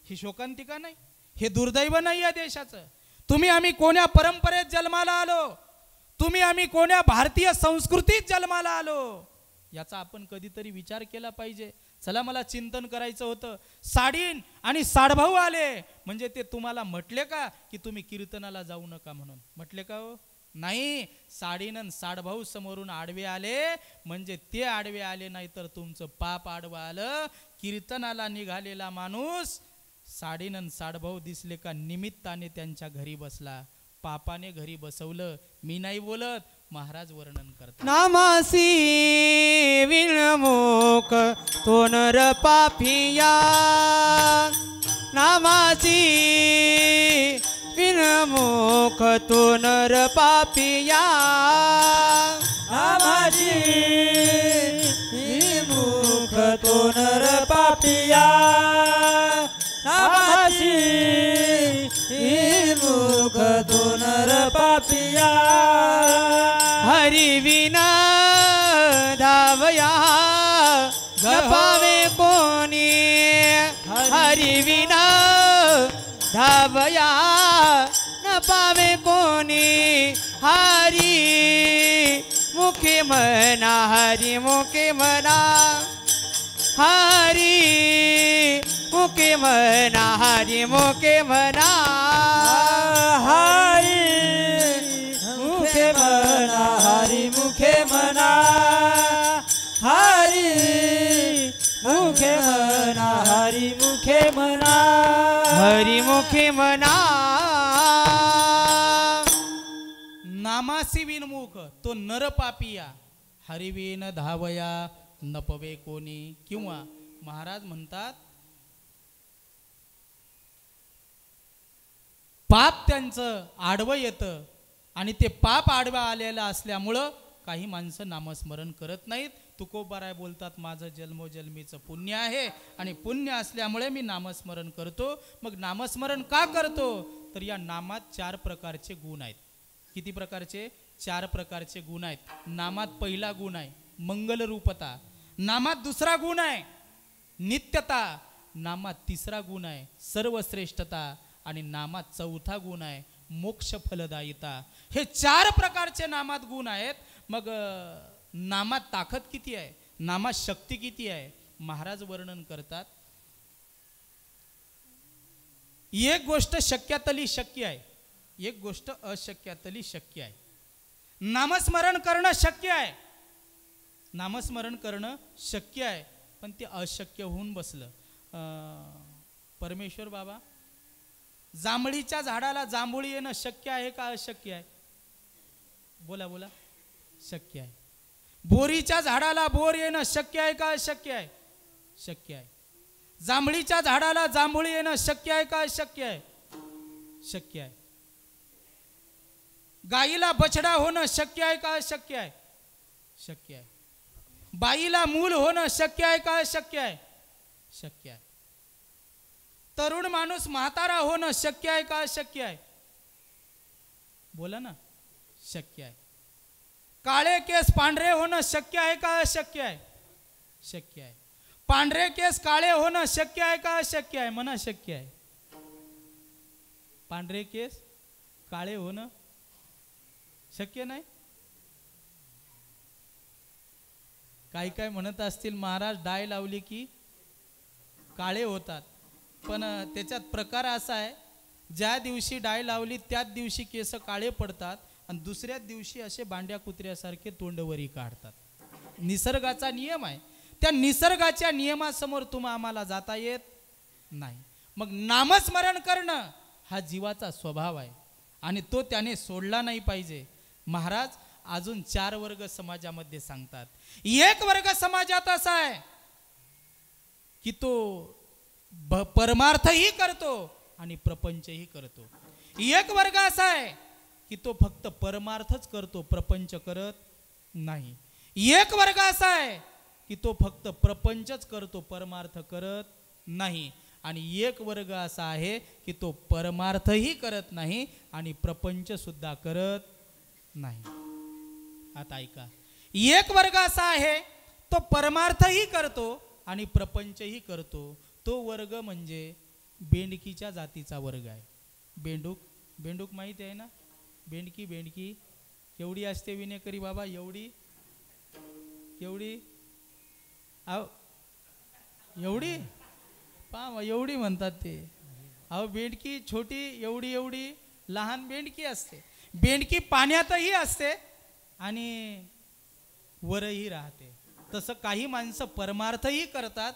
ही शोकांतिका नाही, हे दुर्दैव नाही या देशाचं. तुम्ही आम्ही कोण्या परंपरेत जन्माला आलो, तुम्ही आम्ही कोण्या भारतीय संस्कृतीत जन्माला आलो, याचा आपण कधीतरी विचार केला पाहिजे. चला मला चिंतन करायचं होतं. साडीन आणि साडभाऊ आले म्हणजे ते तुम्हाला म्हटले का की तुम्ही कीर्तनाला जाऊ नका म्हणून म्हटले का हो? नाही. साडीन साडभाऊ समोरून आडवे आले म्हणजे ते आडवे आले नाही तर तुमचं पाप आडवं आलं. कीर्तनाला निघालेला माणूस साडीन साडभाऊ दिसले का निमित्ताने त्यांच्या घरी बसला. पापाने घरी बसवलं. मी नाही बोलत, महाराज वर्णन करतात. नामासी विणमुख तो नर पापिया. नामासी विणमुख तो नर पापिया. नामाची विमुख तो नर पापिया. नामाची विमुख तो नर पापिया. हरि विना धावया न पावे कोणी. हरि विना धावया न पावे कोणी. हरि मुखे मना, हरि मुखे मना. हरि मुखे मना, हरि मुखे मना. हरी मुखे मना, हरी मुखे मना. हरी मुखे मना, हरी मुखे मना. हरि मुखे मना. नामासी विनमुख तो नर पापिया. हरिविन धावया न पवे कोणी. किंवा महाराज म्हणतात पाप त्यांचं आडवं येतं आणि ते पाप आडवं आलेलं असल्यामुळं काही माणसं नामस्मरण करत नाहीत. तुकोबाराय बोलतात माझं जन्मोजन्मीचं पुण्य आहे आणि पुण्य असल्यामुळे मी नामस्मरण करतो. मग नामस्मरण का करतो तर या नामात 4 प्रकारचे गुण आहेत. किती प्रकारचे? 4 प्रकारचे गुण आहेत. नामात पहिला गुण आहे मंगलरूपता, नामात दुसरा गुण आहे नित्यता, नामात तिसरा गुण आहे सर्वश्रेष्ठता आणि नामात चौथा गुण आहे मोक्ष फलदायिता. हे 4 प्रकारचे नामात गुण आहेत. मग नामात ताकद किती आहे, नामात शक्ती किती आहे, महाराज वर्णन करतात. एक गोष्ट शक्यातली शक्य आहे, एक गोष्ट अशक्यातली शक्य आहे. नामस्मरण करणं शक्य आहे, नामस्मरण करणं शक्य आहे, पण ते अशक्य होऊन बसलं. परमेश्वर बाबा, जांभळीच्या झाडाला जांभूळ येणं शक्य आहे का अशक्य आहे? बोला बोला. शक्य आहे. बोरीच्या झाडाला बोर येणं शक्य आहे का अशक्य आहे? शक्य आहे. जांभळीच्या झाडाला जांभूळ येणं शक्य आहे का अशक्य आहे? शक्य आहे. गाईला बछडा होणं शक्य आहे का अशक्य आहे? शक्य आहे. बाईला मूल होणं शक्य आहे का अशक्य आहे? शक्य आहे. तरुण माणूस म्हातारा होणं शक्य आहे का अशक्य आहे? बोला ना. शक्य आहे. काळे केस पांढरे होणं शक्य आहे का अशक्य आहे? शक्य आहे. पांढरे केस काळे होणं शक्य आहे का अशक्य आहे? म्हणा शक्य आहे. पांढरे केस काळे होणं शक्य नाही. काही काय म्हणत असतील महाराज डाय लावली की काळे होतात, पण त्याच्यात प्रकार असा आहे, ज्या दिवशी डाय लावली त्याच दिवशी केस काळे पडतात आणि दुसऱ्याच दिवशी असे बांड्या कुत्र्यासारखे तोंडवरी काढतात. निसर्गाचा नियम आहे. त्या निसर्गाच्या नियमासमोर आम्हाला जाता येत नाही. मग नामस्मरण करणं हा जीवाचा स्वभाव आहे आणि तो त्याने सोडला नाही पाहिजे. महाराज अजून 4 वर्ग समाजामध्ये सांगतात. एक वर्ग समाजात असा आहे की तो परमार्थही करतो आणि प्रपंचही करतो. एक वर्ग असा आहे की तो फक्त परमार्थच करतो, प्रपंच करत नाही. एक वर्ग असा आहे की तो फक्त प्रपंचच करतो, परमार्थ करत नाही. आणि एक वर्ग असा आहे की तो परमार्थही करत नाही आणि प्रपंच सुद्धा करत नाही. आता ऐका. एक वर्ग असा आहे तो परमार्थही करतो आणि प्रपंचही करतो. तो वर्ग म्हणजे बेंडकीच्या जातीचा वर्ग आहे. बेंडूक, बेंडूक माहिती आहे ना? बेंडकी, बेंडकी केवढी असते विनेकरी बाबा? एवढी केवढी? अहो एवढी पहा, एवढी म्हणतात ते. अहो बेंडकी छोटी एवढी एवढी लहान बेंडकी असते. बेंडकी पाण्यातही असते आणि वरही राहते. तसं काही माणसं परमार्थही करतात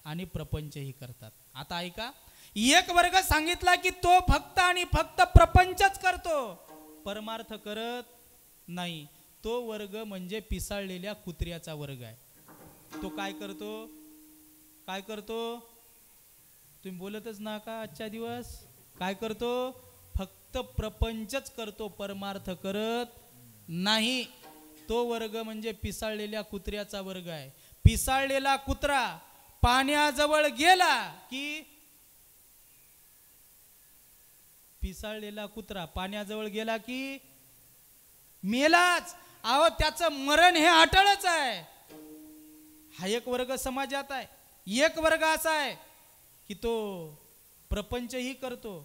आणि प्रपंचही करतात. आता ऐका. एक वर्ग सांगितला की तो फक्त आणि फक्त प्रपंचच करतो, परमार्थ करत नाही. तो वर्ग म्हणजे पिसाळलेल्या कुत्र्याचा वर्ग आहे. तो काय करतो? काय करतो? तुम्ही बोलतच ना का आजच्या दिवस? काय करतो? फक्त प्रपंचच करतो, परमार्थ करत नाही. तो वर्ग म्हणजे पिसाळलेल्या कुत्र्याचा वर्ग आहे. पिसाळलेला कुत्रा पाण्याजवळ गेला की पिसाळलेला कुत्रा पाण्याजवळ गेला की मेलाच. अहो त्याचं मरण हे अटळच आहे. हा एक वर्ग समाजात आहे. एक वर्ग असा आहे की तो प्रपंचही करतो,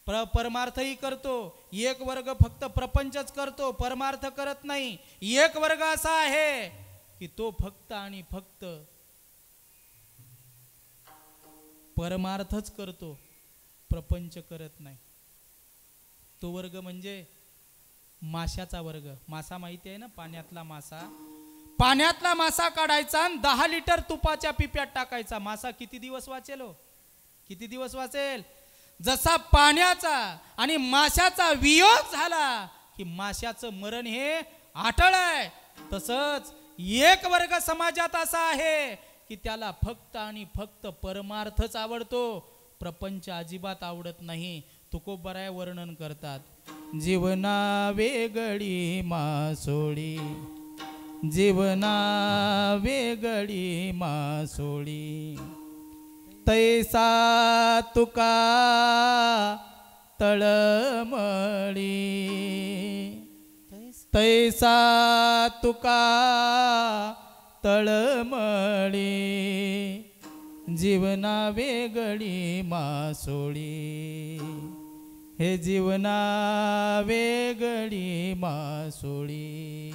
परमार्थही करतो. एक वर्ग फक्त प्रपंचच करतो, परमार्थ करत नाही. एक वर्ग असा आहे की तो फक्त आणि फक्त परमार्थच करतो, प्रपंच करत नाही. तो वर्ग म्हणजे माशाचा वर्ग. मासा माहिती आहे ना? पाण्यातला मासा. पाण्यातला मासा काढायचा आणि 10 लिटर तुपाच्या पिप्यात टाकायचा. मासा किती दिवस वाचेल हो? किती दिवस वाचेल? जसा पाण्याचा आणि माशाचा वियोग झाला की माशाचं मरण हे अटळ आहे, तसंच एक वर्ग समाजात असा आहे की त्याला फक्त आणि फक्त परमार्थच आवडतो, प्रपंच अजिबात आवडत नाही. तुकोबराय वर्णन करतात. जीवना वेगळी मासोळी, जीवना वेगळी मासोळी, तैसा तुका तळमळी, तैसा तुका तळमळी, जीवना वेगळी मासोळी, हे जीवना वेगळी मासोळी.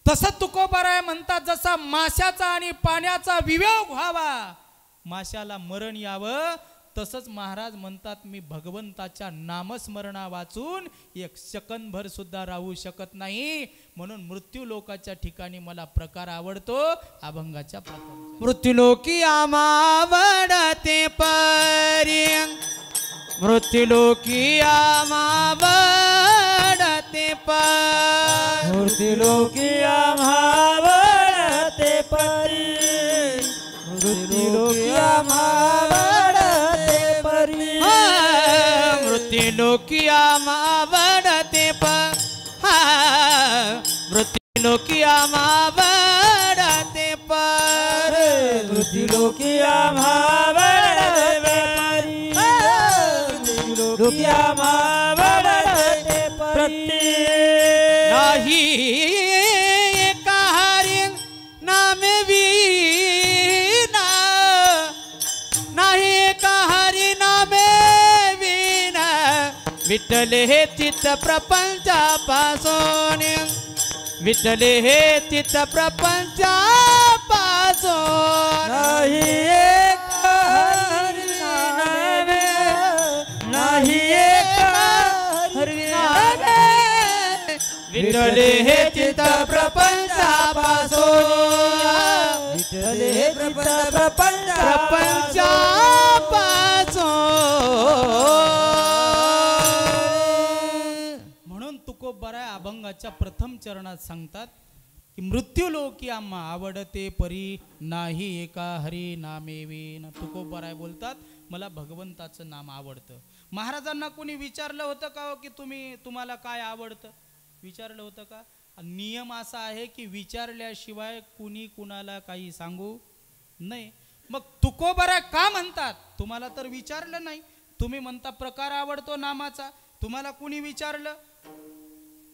तसं तुकोबाराय म्हणतात, जसा माशाचा आणि पाण्याचा वियोग व्हावा, माशाला मरण यावं, तसंच महाराज म्हणतात मी भगवंताच्या नामस्मरणा वाचून एक सेकंदभर सुद्धा राहू शकत नाही. म्हणून मृत्यू लोकाच्या ठिकाणी मला प्रकार आवडतो अभंगाच्या प्रकार. मृत्युलोकी आमावडते परी, मृत्युलोकी आमावडते परी, मृत्युलोकी आम्हावडते परी, मृत्युलोकी आम्हावडते परी, मृत्युलोकी आमावडते परी, मृत्युलोकी आमावडते परी, मृत्युलोकी आम्हावडते परी, मृत्युलोकी आम्हावडते परी. नाही एका हरी नामे विना, नाही एका हरी नामे विना, विठ्ठल हे चित्त प्रपंचापासून, विठ्ठल हे चित्त प्रपंचापासून, नाही एक हरी नामे, नाही एक हरी नामे, विठ्ठल हे चित्त प्रपंचापासून, विठ्ठल हे चित्त प्रपंचापासून. म्हणून तुकोबाराय अभंगाच्या प्रथम चरणात सांगतात की मृत्यूलोकी आम्हा आवडते परी, नाही एका हरी नामेवीन. तुकोबाराय बोलतात मला भगवंताचं नाम आवडतं. महाराजांना कोणी विचारलं होतं का की तुम्हाला काय आवडतं, विचारलं होतं का? नियम असा आहे की विचारल्याशिवाय कुणी कुणाला काही सांगू नाही. मग तुकोबाराय का म्हणतात, तुम्हाला तर विचारलं नाही, तुम्ही म्हणता प्रकार आवडतो नामाचा, तुम्हाला कुणी विचारलं?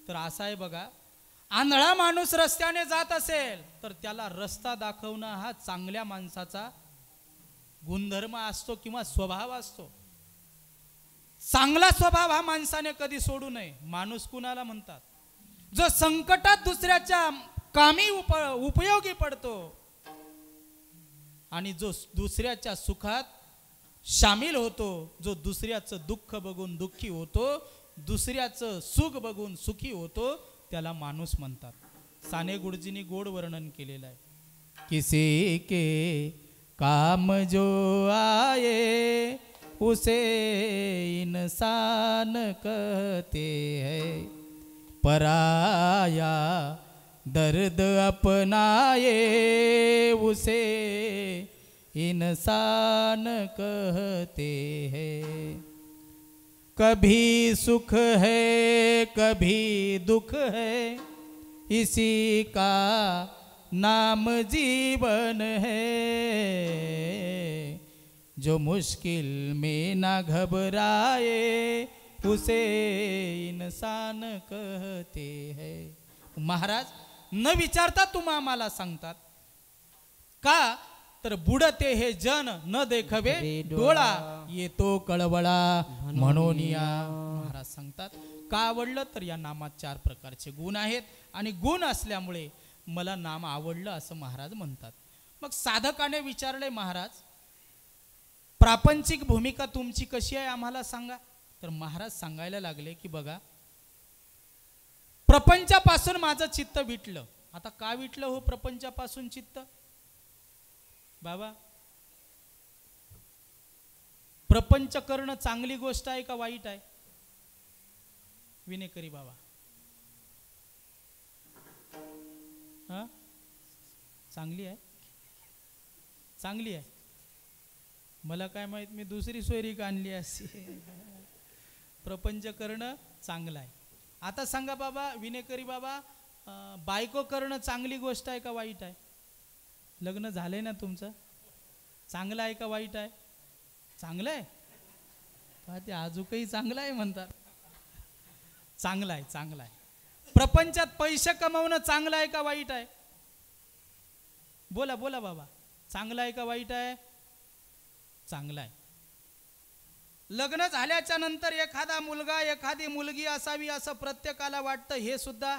तर असं आहे बघा, आंधळा माणूस रस्त्याने जात असेल तर त्याला रस्ता दाखवणं हा चांगल्या माणसाचा गुणधर्म असतो किंवा स्वभाव असतो. चांगला स्वभाव हा माणसाने कधी सोडू नये. माणूस कुणाला म्हणतात, जो संकटात दुसऱ्याच्या कामी उपयोगी पडतो आणि जो दुसऱ्याच्या सुखात सामील होतो, जो दुसऱ्याचं दुःख बघून दुःखी होतो, दुसऱ्याचं सुख बघून सुखी होतो, त्याला माणूस म्हणतात. साने गुरुजींनी गोड वर्णन केलेलं आहे. किसी के काम जो आए उसे इंसान कहते हैं, पराया दर्द अपनाए उसे इंसान कहते हैं. कभी सुख है कभी दुख है, इसी का नाम जीवन है. जो मुश्किल में ना घबराए उसे इंसान कहते हैं. महाराज न विचारता तुम्हा आम्हाला सांगतात का, तर बुडते हे जन न देखवे डोळा, येतो कळवळा म्हणून या. महाराज सांगतात का आवडलं, तर या नामात 4 प्रकारचे गुण आहेत आणि गुण असल्यामुळे मला नाम आवडलं असं महाराज म्हणतात. मग साधकाने विचारले, महाराज प्रापंचिक भूमिका तुमची कशी आहे आम्हाला सांगा. तर महाराज सांगायला लागले की बघा, प्रपंचापासून माझं चित्त विटलं. आता का विटलं हो प्रपंचापासून चित्त बाबा? प्रपंच करणं चांगली गोष्ट आहे का वाईट आहे? विनेकरी बाबा, चांगली आहे, चांगली आहे. मला काय माहित, मी दुसरी सोयरीक आणली अशी. प्रपंच करणं चांगलं आहे. आता सांगा बाबा विनेकरी बाबा, बायको करणं चांगली गोष्ट आहे का वाईट आहे? लग्न झालंय ना तुमचं, चांगलं आहे का वाईट आहे? चांगलं आहे. ते आजूकही चांगलं आहे म्हणतात. चांगलं आहे, चांगलं आहे. प्रपंचात पैसे कमावणं चांगलं आहे का वाईट आहे? बोला बोला बाबा, चांगलं आहे का वाईट आहे? चांगलं आहे. लग्न झाल्याच्या नंतर एखादा मुलगा एखादी मुलगी असावी असं प्रत्येकाला वाटतं, हे सुद्धा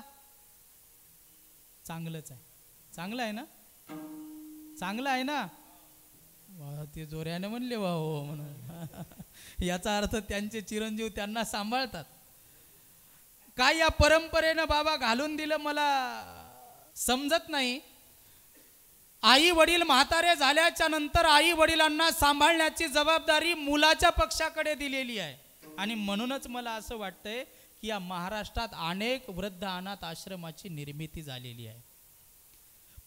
चांगलंच आहे. चांगलं आहे ना? चांगलं आहे ना? वा, ते जोऱ्याने म्हणले वा हो म्हणून. याचा अर्थ त्यांचे चिरंजीव त्यांना सांभाळतात. काय या परंपरेनं बाबा घालून दिलं मला समजत नाही. आई वडील म्हातारे झाल्याच्या नंतर आई वडिलांना सांभाळण्याची जबाबदारी मुलाच्या पक्षाकडे दिलेली आहे. आणि म्हणूनच मला असं वाटतंय की या महाराष्ट्रात अनेक वृद्ध अनाथ आश्रमाची निर्मिती झालेली आहे.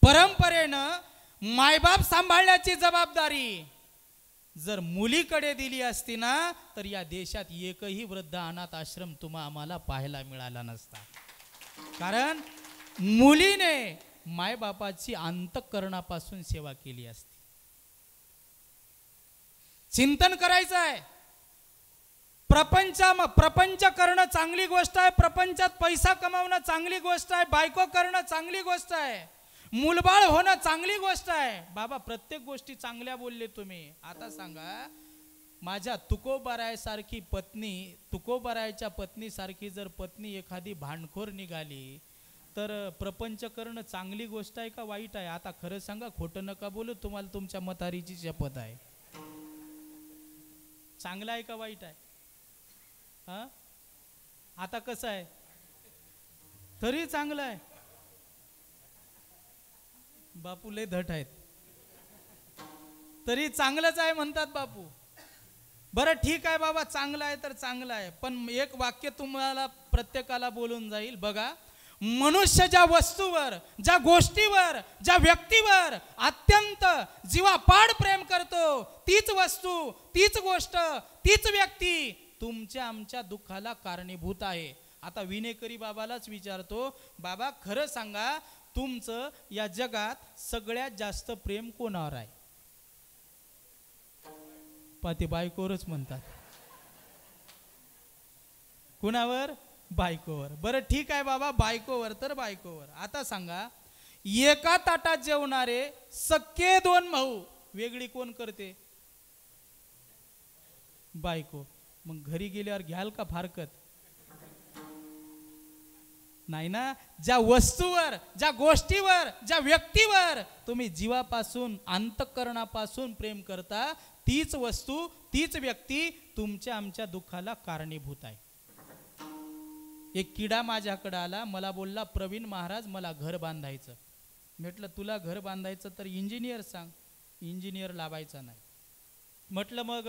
परंपरेनं मायबाप सांभाळण्याची जबाबदारी जर मुलीकडे दिली असती ना, तर या देशात एकही वृद्ध अनाथ आश्रम आम्हाला पाहायला मिळाला नसता. कारण मुलीने मायबापाची अंतःकरणापासून सेवा केली असती. चिंतन करायचं आहे. प्रपंच करणं चांगली गोष्ट आहे. प्रपंचात पैसा कमावणं चांगली गोष्ट आहे. बायको करणं चांगली गोष्ट आहे. मुलबाळ होणं चांगली गोष्ट आहे. बाबा प्रत्येक गोष्टी चांगल्या बोलले तुम्ही. आता सांगा, माझ्या तुकोबारायसारखी पत्नी, तुकोबारायच्या पत्नीसारखी जर पत्नी एखादी भांडखोर निघाली तर प्रपंच करणं चांगली गोष्ट आहे का वाईट आहे? आता खरं सांगा, खोटं नका बोलू, तुम्हाला तुमच्या म्हातारीची शपथ आहे. चांगलं आहे का वाईट आहे? हा, आता कसं आहे? तरी चांगलं आहे. बापू लय धट आहेत, तरी चांगलंच आहे म्हणतात बापू. बरं ठीक आहे बाबा, चांगलं आहे तर चांगलं आहे. पण एक वाक्य तुम्हाला प्रत्येकाला बोलून जाईल बघा. मनुष्य ज्या वस्तूवर, ज्या गोष्टीवर, ज्या व्यक्तीवर अत्यंत जीवापाड प्रेम करतो, तीच वस्तू, तीच गोष्ट, तीच व्यक्ती तुमच्या आमच्या दुःखाला कारणीभूत आहे. आता विनेकरी बाबालाच विचारतो, बाबा खरं सांगा, तुमचं या जगात सगळ्यात जास्त प्रेम कोणावर आहे? पाते बायकोवरच म्हणतात. कुणावर? बायकोवर. बरं ठीक आहे बाबा, बायकोवर तर बायकोवर. आता सांगा, एका ताटात जेवणारे सख्खे दोन भाऊ वेगळी कोण करते? बायको. मग घरी गेल्यावर घ्याल का फारकत? नाही ना. ज्या वस्तूवर, ज्या गोष्टीवर, ज्या व्यक्तीवर तुम्ही जीवापासून, अंतःकरणापासून प्रेम करता, तीच वस्तू, तीच व्यक्ती तुमच्या आमच्या दुःखाला कारणीभूत आहे. एक किडा माझ्याकडे आला, मला बोलला, प्रवीण महाराज मला घर बांधायचं. म्हटलं तुला घर बांधायचं तर इंजिनियर सांग. इंजिनियर लावायचा नाही. म्हटलं मग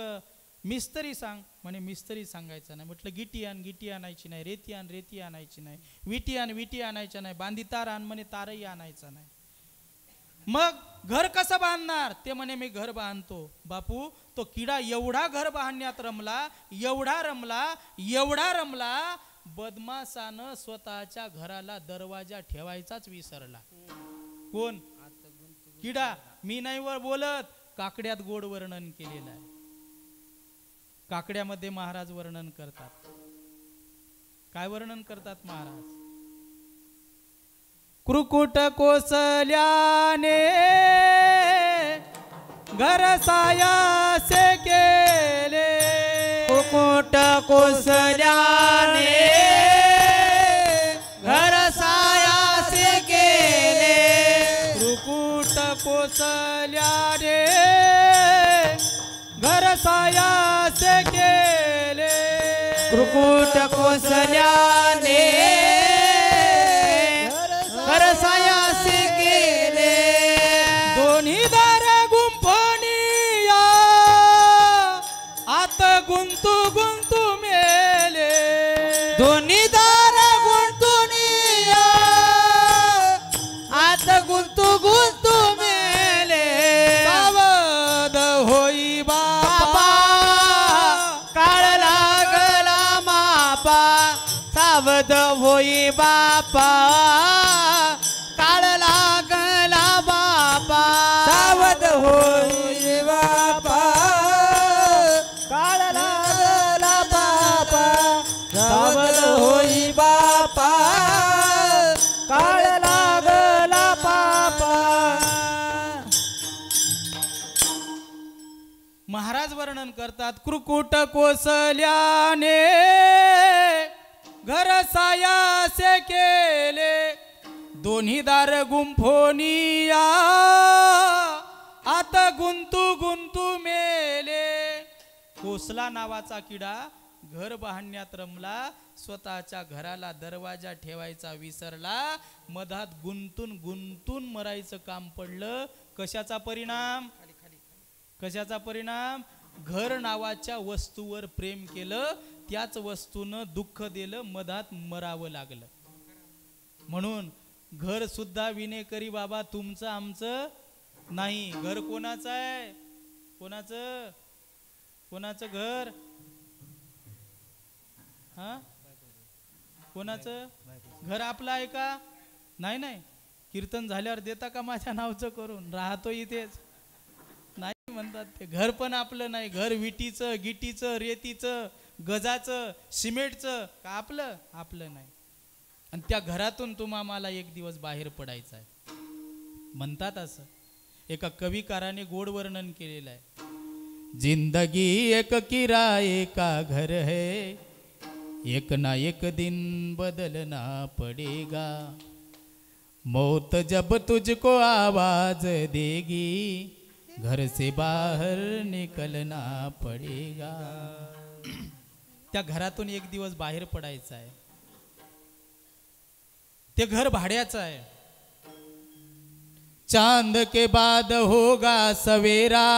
मिस्त्री सांग. म्हणे मिस्त्री सांगायचा नाही. म्हटलं गिटी आणायची नाही, रेती आणायची नाही, विटी आणायच्या नाही, बांधी तार आण. म्हणे तारही आणायचा नाही. मग घर कसं बांधणार? ते म्हणे मी घर बांधतो. बापू तो किडा एवढा घर बांधण्यात रमला, एवढा रमला, बदमासानं स्वतःच्या घराला दरवाजा ठेवायचाच विसरला. कोण? किडा. मी नाही वर बोलत, काकड्यात गोड वर्णन केलेलं आहे. काकड्यामध्ये महाराज वर्णन करतात. काय वर्णन करतात महाराज? कुरकुट कोसल्याने घर सायासे केले, कुरकुट कोसल्याने घर सायासे केले, कुरकुट कोसल्याने घर सायासे केले, कुरकुट कोसल्याने घर सायासे केले, दोन्ही दार गुंफणीया आत गुंतू गुंतू मेले, दोन्ही दार गुंतुनिया आत गुंतू गुंतू मेले, सावध होई बा सावध होई बापा काळ लागला बापा सावध होई बापा काळ लागला बापा सावध होई बापा काळ लागला बापा. महाराज वर्णन करतात कृकुट कोसल्याने घर सायासे केले दोन्ही दार गुंफोनिया आता गुंतू गुंतू मेले. कोसला नावाचा किडा घर बांधण्यात रमला स्वतःच्या घराला दरवाजा ठेवायचा विसरला मधात गुंतून गुंतून मरायचं काम पडलं. कशाचा परिणाम कशाचा परिणाम घर नावाच्या वस्तूवर प्रेम केलं त्याच वस्तूनं दुःख दिलं मधात मरावं लागलं. म्हणून घर सुद्धा विनेकरी बाबा तुमचं आमचं नाही. घर कोणाचं आहे कोणाचं कोणाचं घर हा कोणाचं घर आपलं आहे का नाही. नाही कीर्तन झाल्यावर देता का माझ्या नावचं करून राहतो इथेच नाही म्हणतात ते. घर पण आपलं नाही. घर विटीचं गिटीचं रेतीचं गजाचं सिमेंटचं का आपलं आपलं नाही. आणि त्या घरातून मला एक दिवस बाहेर पडायचं आहे म्हणतात. असं एका कविकाराने गोड वर्णन केलेलं आहे. जिंदगी एक किराए का घर है एक ना एक दिन बदलना पड़ेगा मौत जब तुझको आवाज देगी घर से बाहर निकलना पड़ेगा. त्या घरातून एक दिवस बाहेर पडायचं आहे. ते घर भाड्याचं आहे. चांद के बाद होगा सवेरा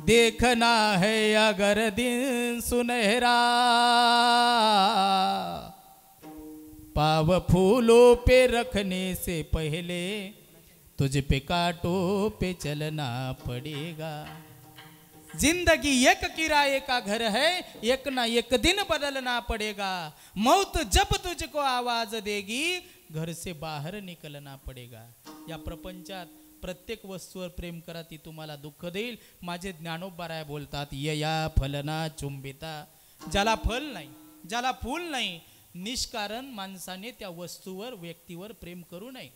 देखना है अगर दिन सुनहरा पाव फूलों पे रखने से पहले तुझ पे कांटों पे चलना पड़ेगा. जिंदगी एक किराए का घर है एक ना एक दिन बदलना पड़ेगा मौत जब तुझको आवाज देगी घर से बाहर निकलना पड़ेगा. या प्रपंचात प्रत्येक वस्तूवर प्रेम करा ती तुम्हाला दुःख देईल. माझे ज्ञानोबराय बोलतात यया फलना चुंबिता. ज्याला फल नाही ज्याला फूल नाही निष्कारण माणसाने त्या वस्तूवर व्यक्तीवर प्रेम करू नये.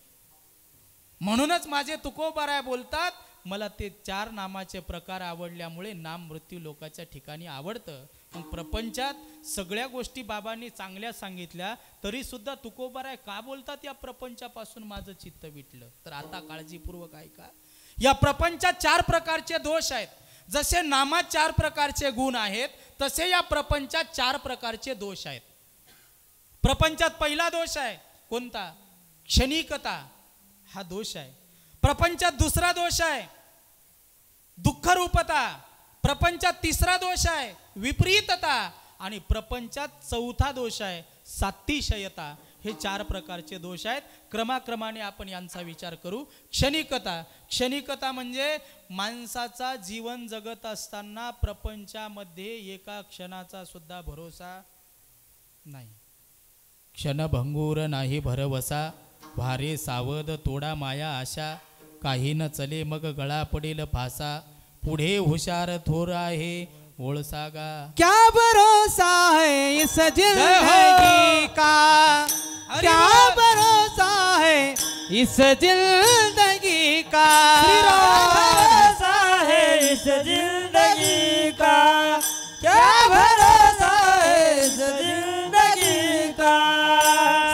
म्हणूनच माझे तुकोबाराय बोलतात मला ते 4 नामाचे प्रकार आवडल्यामुळे नाम मृत्यू लोकाच्या ठिकाणी आवडतं. मग प्रपंचात सगळ्या गोष्टी बाबांनी चांगल्या सांगितल्या तरी सुद्धा तुकोबाराय का बोलतात या प्रपंचापासून माझं चित्त विटलं. तर आता काळजीपूर्वक ऐका. या प्रपंचात 4 प्रकारचे दोष आहेत. जसे नामात 4 प्रकारचे गुण आहेत तसे या प्रपंचात 4 प्रकारचे दोष आहेत. प्रपंचात पहिला दोष आहे कोणता क्षणिकता हा दोष आहे. प्रपंचात दुसरा दोष आहे दुःखरूपता. प्रपंचात तिसरा दोष आहे विपरीतता आणि प्रपंचात चौथा दोष आहे सातिशयता. हे 4 प्रकारचे दोष आहेत. क्रमाक्रमाने आपण यांचा विचार करू. क्षणिकता. क्षणिकता म्हणजे माणसाचा जीवन जगत असताना प्रपंचामध्ये एका क्षणाचा सुद्धा भरोसा नाही. क्षणभंगूर नाही भरवसा वारे सावध तोडा माया आशा काही न चले मग गळा पडेल फासा पुढे हुशार थोर आहे ओळसागा. क्या भरोसा है इस जिंदगी का क्या भरोसा है इस जिंदगी का भरोसा है इस जिंदगी का क्या भरोसा है इस जिंदगी का.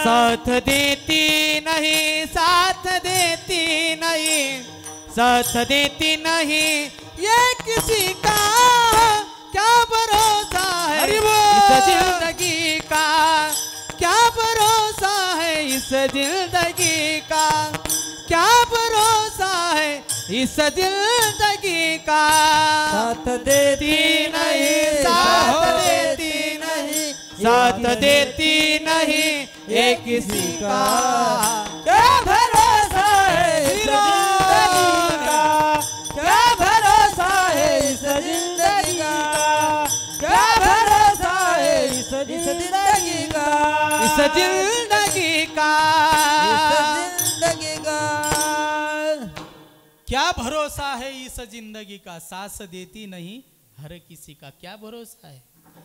साथ देती नहीं साथ देती नहीं साथ देती नहीं ये किसी का क्या भरोसा है इस जिंदगी का क्या भरोसा है इस जिंदगी का क्या भरोसा है इस जिंदगी का. साथ देती नहीं साथ देती नहीं साथ देती नहीं ये किसी का क्या भरोसा है इस जिंदगी का क्या भरोसा है इस जिंदगी का क्या भरोसा इस जिंदगी का जिंदगी का क्या भरोसा है इस जिंदगी का, सांस देती नहीं हर किसी का. क्या भरोसा आहे,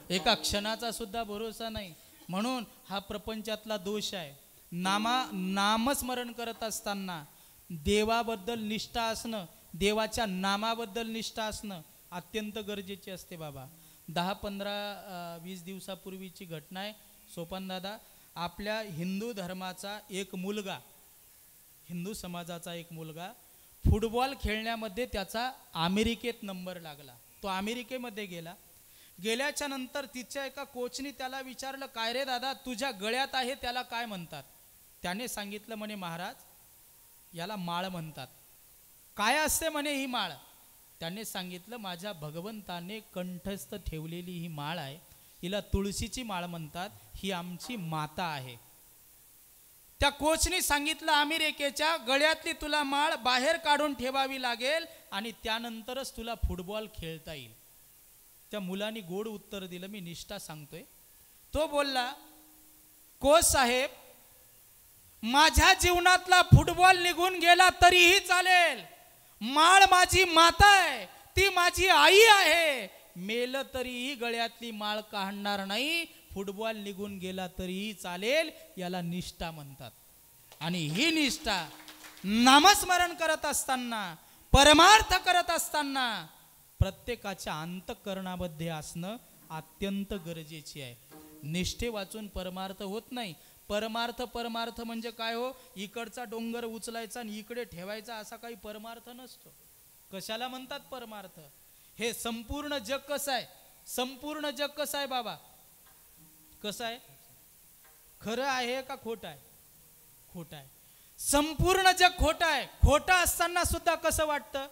एका क्षणाचा सुद्धा भरोसा नाही. म्हणून हा प्रपंचातला दोष आहे. नामस्मरण करत असताना देवाबद्दल निष्ठा असणं, देवाच्या नामाबद्दल निष्ठा असणं अत्यंत गरजेचे असते बाबा. 10-15-20 दिवसापूर्वीची घटना आहे. सोपान दादा, आपल्या हिंदू धर्माचा एक मुलगा, हिंदू समाजाचा एक मुलगा फुटबॉल खेळण्यामध्ये त्याचा अमेरिकेत नंबर लागला. तो अमेरिकेमध्ये गेला. गेल्याच्या नंतर तिच्या एका कोचनी त्याला विचारलं, काय रे दादा तुझ्या गळ्यात आहे त्याला काय म्हणतात. त्याने सांगितलं म्हणे, महाराज याला माळ म्हणतात. काय असते म्हणे ही माळ. त्याने सांगितलं, माझ्या भगवंताने कंठस्थ ठेवलेली ही माळ आहे, हिला तुळशीची माळ म्हणतात, ही आमची माता आहे. त्या कोचनी सांगितलं, अमेरिकेच्या गळ्यातली तुला माळ बाहेर काढून ठेवावी लागेल आणि त्यानंतरच तुला फुटबॉल खेळता येईल. त्या मुलाने गोड उत्तर दिलं, मी निष्ठा सांगतोय. तो बोलला, कोच साहेब माझ्या जीवनातला फुटबॉल निघून गेला तरीही चालेल, माळ माझी माता आहे, ती माझी आई आहे, मेलं तरीही गळ्यातली माळ काढणार नाही, फुटबॉल निघून गेला तरीही चालेल, याला निष्ठा म्हणतात. आणि ही निष्ठा नामस्मरण करत असताना, परमार्थ करत असताना प्रत्येकाच्या अंतःकरणामध्ये असणं अत्यंत गरजेचे आहे. निष्ठे वाचून परमार्थ होत नाही. परमार्थ म्हणजे काय हो, इकडचा डोंगर उचलायचा आणि इकडे ठेवायचा असा काही परमार्थ नसतो. कशाला म्हणतात परमार्थ. हे संपूर्ण जग कसं आहे, संपूर्ण जग कसं आहे बाबा, कसं आहे, खरं आहे का खोटं आहे, खोटं आहे. संपूर्ण जग खोटं आहे. खोटं असताना सुद्धा कसं वाटतं,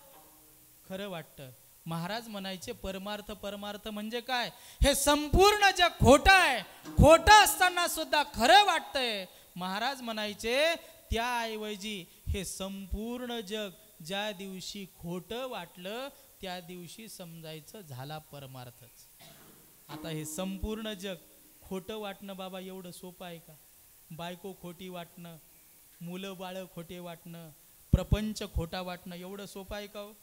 खरं वाटतं. महाराज म्हणायचे परमार्थ म्हणजे काय, हे संपूर्ण जग खोटं आहे, खोटं असताना सुद्धा खरं वाटतंय. महाराज म्हणायचे त्याऐवजी हे संपूर्ण जग ज्या दिवशी खोटं वाटलं त्या दिवशी समजायचं झाला परमार्थच. आता हे संपूर्ण जग खोटं वाटणं बाबा एवढं सोपं आहे का. बायको खोटी वाटणं, मुलं बाळं खोटे वाटणं, प्रपंच खोटा वाटणं एवढं सोपं आहे का हो,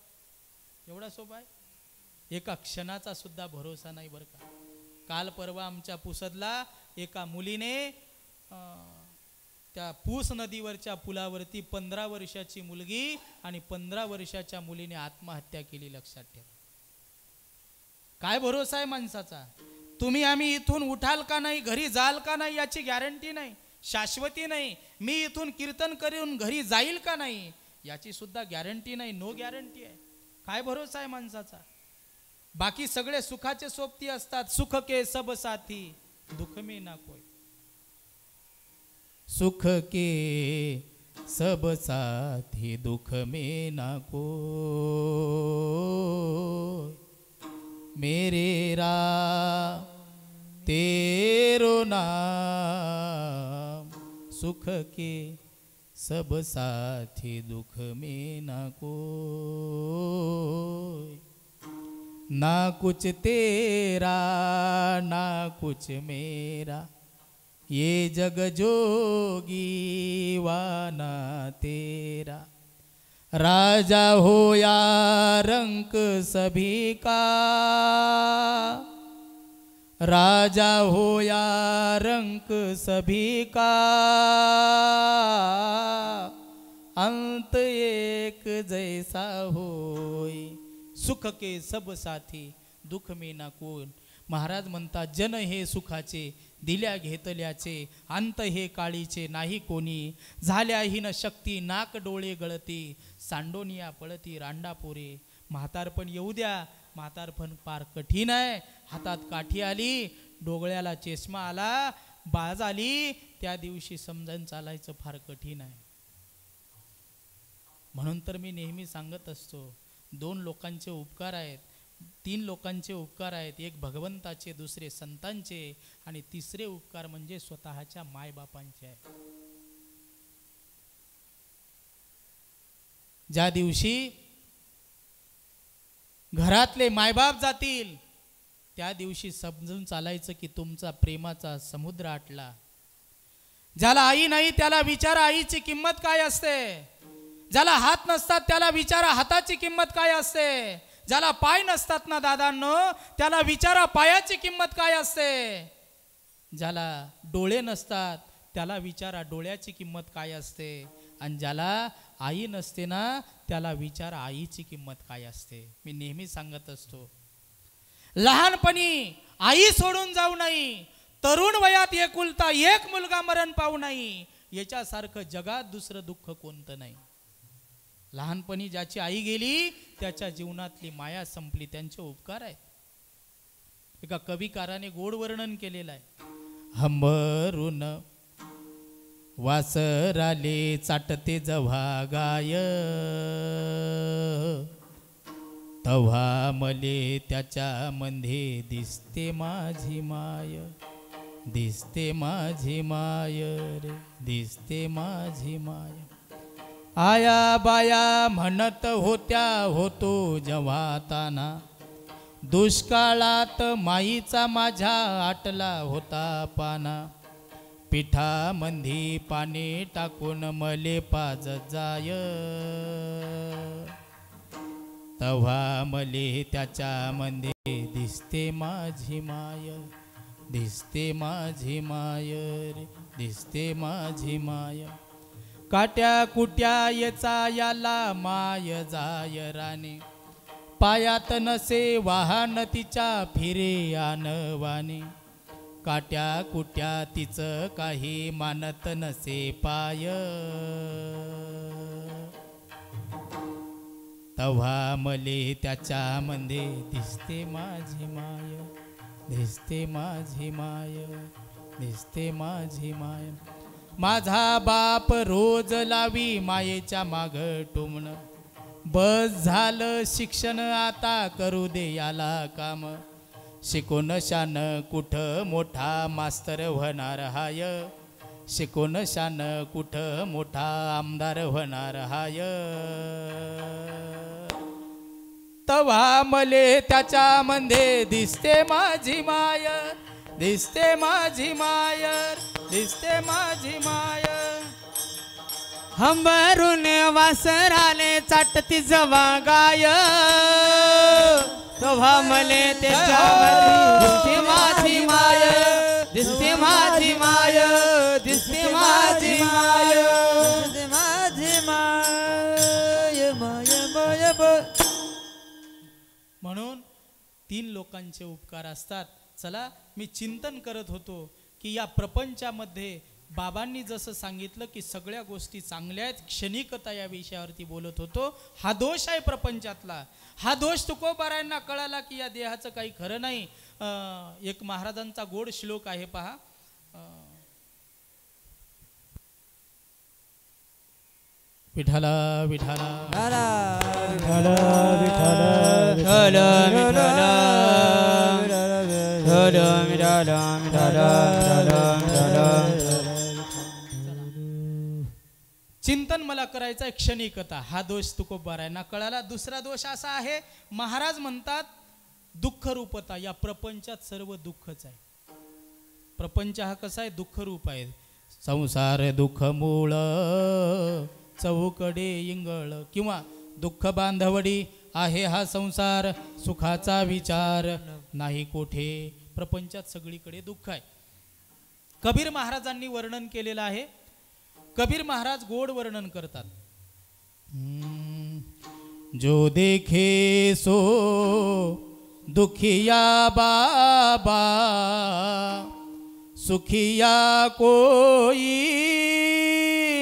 एवढा सोपा आहे. एका क्षणाचा सुद्धा भरोसा नाही बरं का. काल परवा आमच्या पुसदला एका मुलीने त्या पूस नदीवरच्या पुलावरती 15 वर्षाची मुलगी आणि 15 वर्षाच्या मुलीने आत्महत्या केली. लक्षात ठेवा. काय भरोसा आहे माणसाचा. तुम्ही आम्ही इथून उठाल का नाही, घरी जाल का नाही याची गॅरंटी नाही, शाश्वती नाही. मी इथून कीर्तन करून घरी जाईल का नाही याची सुद्धा गॅरंटी नाही, नो गॅरंटी आहे. काय भरोसा आहे माणसाचा. बाकी सगळे सुखाचे सोबती असतात. सुख के सब साथी दुख में ना कोई. सुख के सब साथी दुख में ना कोई, मेरे राम तेरो नाम, सुख के सब साथी दुख में ना कोई, ना कुछ तेरा ना कुछ मेरा, ये जग जोगी वाना तेरा, राजा हो या रंक सभी का, राजा हो या रंक सभी का, अंत एक जैसा होय, सुख के सब साथी दुख में ना कोई. महाराज म्हणतात जन हे सुखाचे, दिल्या घेतल्याचे, अंत हे काळीचे नाही कोणी, झाल्याहीन शक्ती नाक डोळे गळती, सांडोनिया पळती रांडापोरे. म्हातारपण येऊ द्या, म्हातारपण फार कठीण आहे. हातात काठी आली, डोळ्याला चष्मा आला, बाज आली, त्या दिवशी समजून चालायचं फार कठीण आहे. म्हणून तर मी नेहमी सांगत असतो 2 लोकांचे उपकार आहेत, 3 लोकांचे उपकार आहेत. एक भगवंताचे, दुसरे संतांचे आणि तिसरे उपकार म्हणजे स्वतःच्या मायबापांचे आहे. ज्या दिवशी घरातले मायबाप जातील त्या दिवशी समजून चालायचं की तुमचा प्रेमाचा समुद्र आटला. ज्याला आई नाही त्याला विचारा आईची किंमत काय असते. ज्याला हात नसतात त्याला विचारा हाताची किंमत काय असते. ज्याला पाय नसतात ना दादांनो त्याला विचारा पायाची किंमत काय असते. ज्याला डोळे नसतात त्याला विचारा डोळ्याची किंमत काय असते. आणि ज्याला आई नसते ना त्याला विचारा आईची किंमत काय असते. मी नेहमी सांगत असतो लहानपणी आई सोडून जाऊ नये. तरुण वयात एकुलता एक मुलगा मरण पावू नये. याच्यासारखं जगात दुसरं दुःख कोणतं नाही. लहानपणी ज्याची आई गेली त्याच्या जीवनातली माया संपली. त्यांचे उपकार आहेत. एका कविकाराने गोड वर्णन केलेलं आहे. हंबरून वासराले चाटते जव्हा गाय तव्हा मले त्याच्या मध्ये दिसते माझी माय. दिसते माझी माय रे दिसते माझी माय. आया बाया म्हणत होत्या होतो जेव्हा ताना दुष्काळात माईचा माझ्या आटला होता पाना. पिठामंदी पाणी टाकून मले पाज जाय तव्हा मले त्याच्यामध्ये दिसते माझी माय. दिसते माझी माय रे दिसते माझी माय. काट्या कुट्या येचा याला माय जाय राणे पायात नसे वाहन तिच्या फिरे आणवाने. काट्या कुट्या तिचं काही मानत नसे पाय तव्हा मले त्याच्यामध्ये दिसते माझी माय. दिसते माझी माय दिसते माझी माय. माझा बाप रोज लावी मायेच्या माग टुमणं. बस झालं शिक्षण आता करू दे याला काम. शिकून शान कुठं मोठा मास्तर होणार हाय. शिकून शान कुठं मोठा आमदार होणार हाय. तव्हा मले त्याच्यामध्ये दिसते माझी माय. दिसते माझी माय दिसते माझी माय. हंबरून वासराले चाटती जवा गाय तव्हा मले त्याच्यामध्ये दिसते माझी माय. दिसते माझी माय दिसते माझी माय. दिसते माझी माय माय माय. म्हणून 3 लोकांचे उपकार असतात. चला मी चिंतन करत होतो की या प्रपंचामध्ये बाबांनी जसं सांगितलं की सगळ्या गोष्टी चांगल्या आहेत. क्षणिकता या विषयावरती बोलत होतो. हा दोष आहे प्रपंचातला. हा दोष तुकोबारायांना कळाला की या देहाचं काही खरं नाही. एक महाराजांचा गोड श्लोक आहे पहा. विठाला विठाला विठ्ठल विठ्ठल चिंतन मला करायचं आहे क्षणिकता. हा दोष तुकोबारायांना कळाला. दुसरा दोष असा आहे महाराज म्हणतात दुःख रूपता. या प्रपंचात सर्व दुःखच आहे. प्रपंच हा कसा आहे दुःख रूप आहे. संसार दुःख मूळ चौकडे इंगळ किंवा दुःख बांधवडी आहे हा संसार. सुखाचा विचार नाही कोठे. प्रपंचात सगळीकडे दुःख आहे. कबीर महाराजांनी वर्णन केलेलं आहे. कबीर महाराज गोड वर्णन करतात. जो देखे सो दुखिया बाबा सुखिया कोई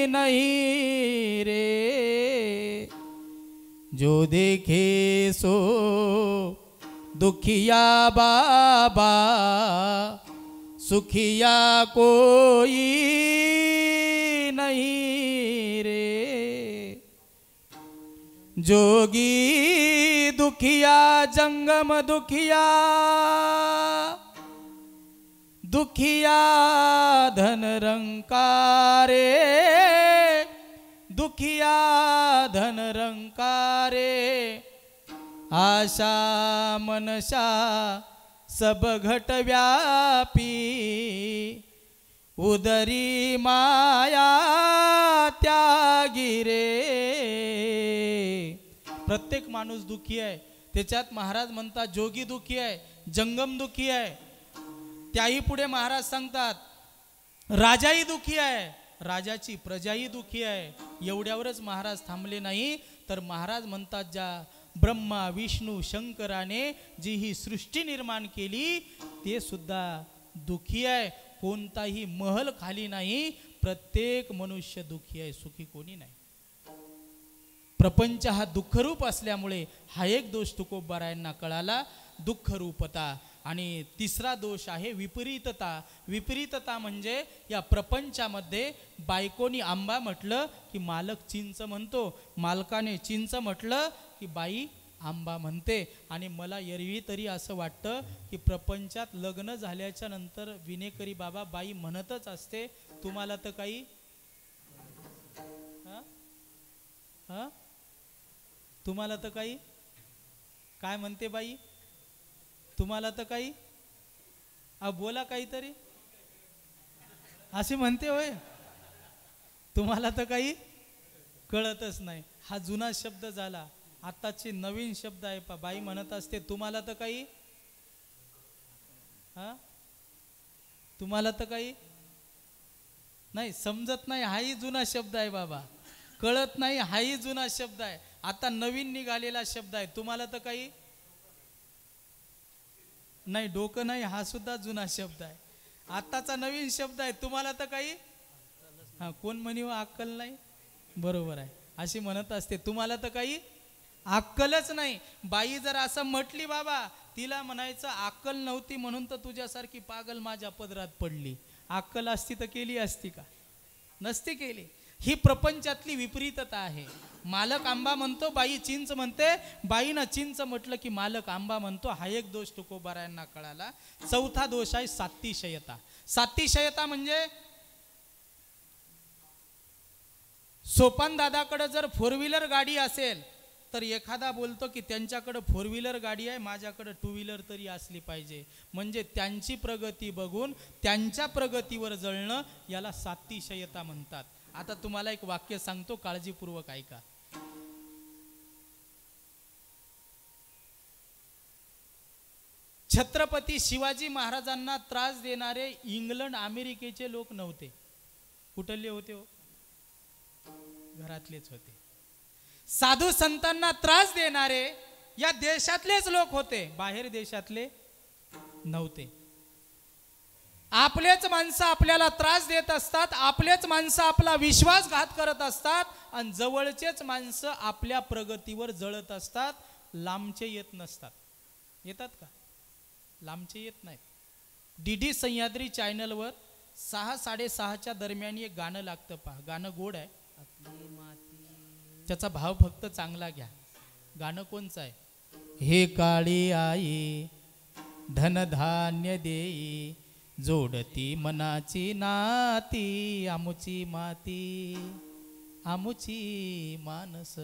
नहीं रे. जो देखे सो दुखिया बाबा सुखिया कोई नहीं रे. जोगी दुखिया जंगम दुखिया दुखिया धन रंकारे. दुखिया धन रंकारे. आशा मनशा सब घट व्यापी. उदरी माया त्यागी रे. प्रत्येक माणूस दुःखी आहे. त्याच्यात महाराज म्हणतात जोगी दुःखी आहे, जंगम दुःखी आहे. त्याही पुढे महाराज सांगतात राजाही दुःखी आहे, राजाची प्रजाही दुःखी आहे. एवढ्यावरच महाराज थांबले नाही, तर महाराज म्हणतात ज्या ब्रह्मा विष्णू शंकराने जी ही सृष्टी निर्माण केली ते सुद्धा दुःखी आहे. कोणताही महल खाली नाही, प्रत्येक मनुष्य दुःखी आहे, सुखी कोणी नाही. प्रपंच हा दुःखरूप असल्यामुळे हा एक दोष तुकोबारायांना कळाला, दुःखरूपता. आणि तिसरा दोष आहे विपरीतता. विपरीतता म्हणजे या प्रपंचामध्ये बायकोनी आंबा म्हटलं की मालक चिंच म्हणतो, मालकाने चिंच म्हटलं की बाई आंबा म्हणते. आणि मला एरवी तरी असं वाटतं की प्रपंचात लग्न झाल्याच्या नंतर विनेकरी बाबा बाई म्हणतच असते. तुम्हाला तर काही तुम्हाला तर काही काय म्हणते बाई, तुम्हाला तर काही बोला काहीतरी असे म्हणते होय. तुम्हाला तर काही कळतच नाही. हा जुना शब्द झाला, आताचे नवीन शब्द आहे. बाई म्हणत असते तुम्हाला तर काही तुम्हाला तर काही नाही समजत नाही, हाही जुना शब्द आहे बाबा. कळत नाही हाही जुना शब्द आहे. आता नवीन निघालेला शब्द आहे तुम्हाला तर काही नाही, डोकं नाही हा सुद्धा जुना शब्द आहे. आताचा नवीन शब्द आहे तुम्हाला तर काही कोण म्हणी अक्कल नाही, बरोबर आहे. अशी म्हणत असते तुम्हाला तर काही अक्कलच नाही. बाई जर असं म्हटली बाबा, तिला म्हणायचं अक्कल नव्हती म्हणून तर तुझ्यासारखी पागल माझ्या पदरात पडली. अक्कल असती तर केली असती का? नसती केली. ही प्रपंचातली विपरीतता आहे. मालक आंबा म्हणतो, बाई चिंच म्हणते. बाईनं चिंच म्हटलं की मालक आंबा म्हणतो. हा एक दोष तुकोबारायांना कळाला. चौथा दोष आहे सातिशयता. सातिशयता म्हणजे सोपान दादाकडे जर फोर व्हीलर गाडी असेल तर एखादा बोलतो की त्यांच्याकडे फोर व्हीलर गाडी आहे, माझ्याकडे टू व्हीलर तरी असली पाहिजे. म्हणजे त्यांची प्रगती बघून त्यांच्या प्रगतीवर जळणं याला सातिशयता म्हणतात. आता तुम्हाला एक वाक्य सांगतो, काळजीपूर्वक ऐका. छत्रपती शिवाजी महाराजांना त्रास देणारे इंग्लंड अमेरिकेचे लोक नव्हते. कुठले होते हो? घरातलेच होते. साधू संतांना त्रास देणारे या देशातलेच लोक होते, बाहेर देशातले नव्हते. आपलेच माणसं आपल्याला त्रास देत असतात, आपलेच माणसं आपला विश्वासघात करत असतात आणि जवळचेच माणसं आपल्या प्रगतीवर जळत असतात. लांबचे येत नसतात. येतात का? लांबचे येत नाहीत. डीडी सह्याद्री चॅनलवर 6-6:30च्या दरम्यान एक गाणं लागतं पहा. गाणं गोड आहे, त्याचा भाव फक्त चांगला घ्या. गाणं कोणचं आहे? हे काळी आई धनधान्य देई, जोडती मनाची नाती, आमुची माती आमुची मानस.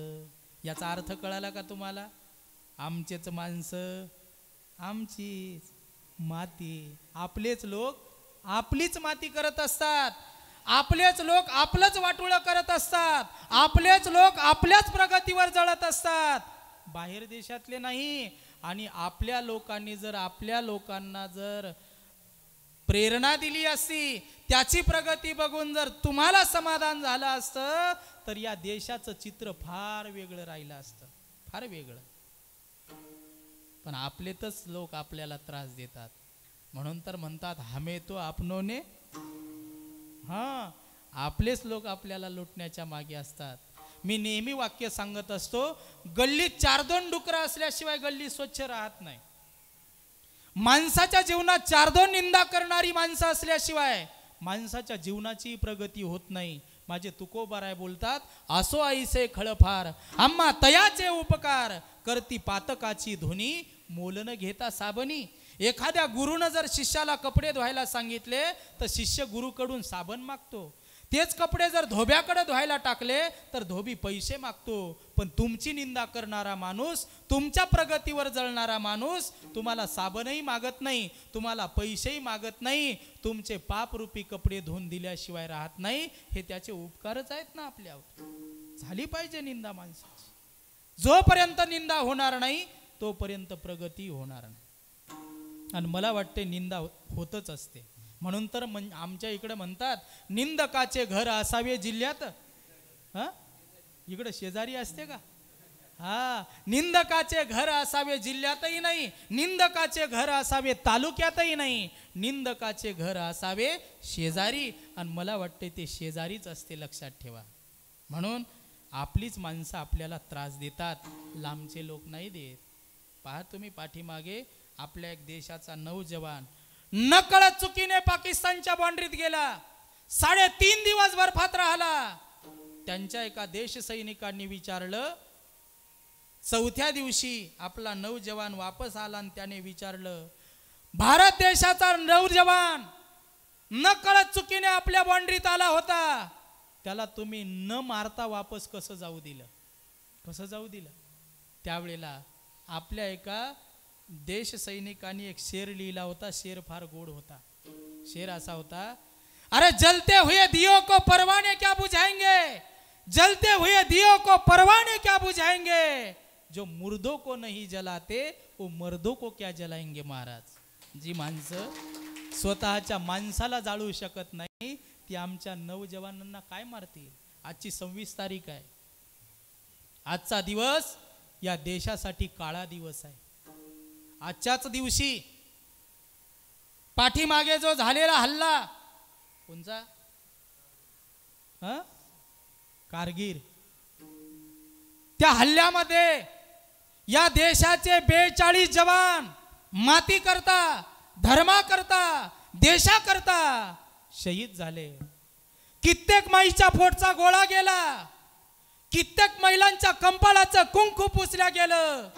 याचा अर्थ कळाला का तुम्हाला? आमचेच माणसं आमचीच माती. आपलेच लोक आपलीच माती करत असतात. आपलेच लोक आपलंच वाटोळं करत असतात. आपलेच लोक आपल्याच प्रगतीवर जळत असतात, बाहेर देशातले नाही. आणि आपल्या लोकांनी जर आपल्या लोकांना जर प्रेरणा दिली असती, त्याची प्रगती बघून जर तुम्हाला समाधान झालं असतं, तर या देशाचं चित्र फार वेगळं राहिलं असतं, फार वेगळं. पण आपलेच लोक आपल्याला त्रास देतात. म्हणून तर म्हणतात हमे तो आपनोने. आपलेच लोक आपल्याला लुटण्याच्या मागे असतात. मी नेहमी वाक्य सांगत असतो, गल्लीत 4-2 डुकरं असल्याशिवाय गल्ली स्वच्छ राहत नाही. माणसाच्या जीवनात 4-2 निंदा करणारी माणसं असल्याशिवाय माणसाच्या जीवनाची प्रगती होत नाही. माझे तुकोबाराय बोलतात, असो आईसे खळफार आम्हा तयाचे उपकार, करती पातकाची धुनी मोलन घेता साबणी. एखाद्या गुरुनं जर शिष्याला कपडे धुवायला सांगितले तर शिष्य गुरुकडून साबण मागतो. तेच कपडे जर धोब्याकडे धुवायला टाकले तर धोबी पैसे मागतो, पण तुमची निंदा करणारा माणूस, तुमच्या प्रगतीवर जळणारा माणूस तुम्हाला साबणही मागत नाही, तुम्हाला पैसेही मागत नाही, तुमचे पापरूपी कपडे धुवून दिल्याशिवाय राहत नाही. हे त्याचे उपकारच आहेत ना आपल्यावर. झाली पाहिजे निंदा माणसाची. जोपर्यंत निंदा होणार नाही तोपर्यंत प्रगती होणार नाही. आणि मला वाटते निंदा होतच असते. म्हणून तर आमच्या इकडे म्हणतात निंदकाचे घर असावे जिल्ह्यात. हा, इकडे शेजारी असते का? हा, निंदकाचे घर असावे जिल्ह्यातही नाही, निंदकाचे घर असावे तालुक्यातही नाही, निंदकाचे घर असावे शेजारी. आणि मला वाटते ते शेजारीच असते, लक्षात ठेवा. म्हणून आपलीच माणसं आपल्याला त्रास देतात, लांबचे लोक नाही देत. पहा तुम्ही पाठीमागे आपल्या एक देशाचा नौजवान नकळत चुकीने पाकिस्तानच्या बाउंड्रीत गेला, 3.5 दिवस बर्फात राहिला. त्यांच्या एका देश सैनिकांनी विचारलं, 4थ्या दिवशी आपला नौजवान वापस आला आणि त्याने विचारलं, भारत देशाचा नौजवान नकळत चुकीने आपल्या बाउंड्रीत आला होता, त्याला तुम्ही न मारता वापस कसं जाऊ दिलं? कसं जाऊ दिलं? त्यावेळेला आपल्या एका देश सैनिकांनी एक शेर लिहिला होता. शेर फार गोड होता. शेर असा होता, अरे जलते हुए दियो को परवाने क्या बुझाएंगे, जलते हुए दियो को परवाने क्या बुझाएंगे, जो मुर्दों को नहीं जलाते वो मर्दों को क्या जलाएंगे. महाराज, जी माणसं स्वतःच्या माणसाला जाळू शकत नाही ती आमच्या नौजवानांना काय मारतील. आजची 26 तारीख आहे. आजचा दिवस या देशासाठी काळा दिवस आहे. आजच्याच दिवशी पाठीमागे जो झालेला हल्ला, कोणचा? कारगिल, त्या हल्ल्यामध्ये या देशाचे 42 जवान माती करता, धर्मा करता, देशा करता शहीद झाले. कित्येक माईच्या पोटचा गोळा गेला, कित्येक महिलांच्या कंपाळाचं कुंकू पुसल्या गेलं,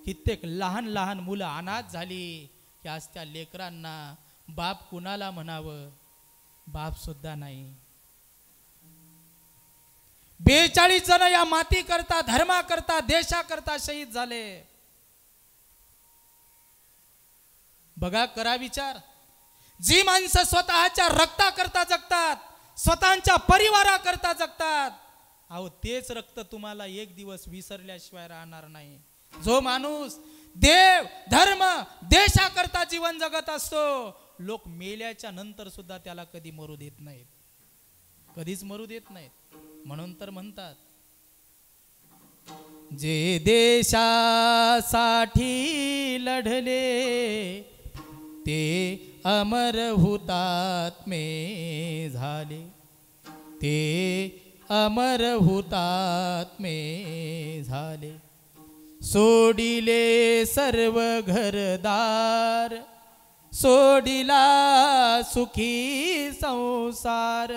कित्येक लहान लहान मुलं अनाथ झाली. की आज त्या लेकरांना बाप कुणाला म्हणावं? बाप सुद्धा नाही. 42 जण या माती करता, धर्मा करता, देशा करता शहीद झाले. बघा, करा विचार. जी माणसं स्वतःच्या रक्ता करता जगतात, स्वतःच्या परिवाराकरता जगतात, अहो तेच रक्त तुम्हाला एक दिवस विसरल्याशिवाय राहणार नाही. जो माणूस देव, धर्म, देशाकरता जीवन जगत असतो, लोक मेल्याच्या नंतर सुद्धा त्याला कधी मरू देत नाहीत, कधीच मरू देत नाहीत. म्हणून तर म्हणतात, जे देशासाठी लढले ते अमर हुतात्मे झाले, ते अमर हुतात्मे झाले. सोडिले सर्व घरदार, सोडिला सुखी संसार,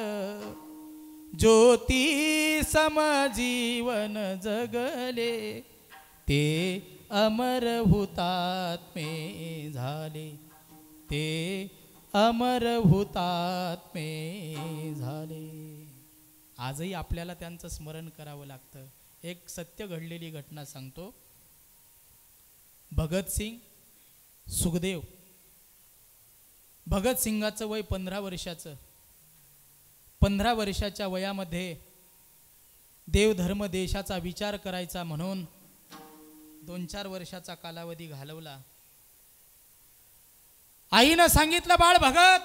ज्योती समजीवन जगले, ते अमर हुतात्मे झाले, ते अमर हुतात्मे झाले. आजही आपल्याला त्यांचं स्मरण करावं लागतं. एक सत्य घडलेली घटना सांगतो. भगतसिंग, सुखदेव. भगतसिंगाचं वय 15 वर्षाचं. 15 वर्षाच्या वयामध्ये देवधर्म देशाचा विचार करायचा म्हणून 2-4 वर्षाचा कालावधी घालवला. आईनं सांगितलं, बाळ भगत,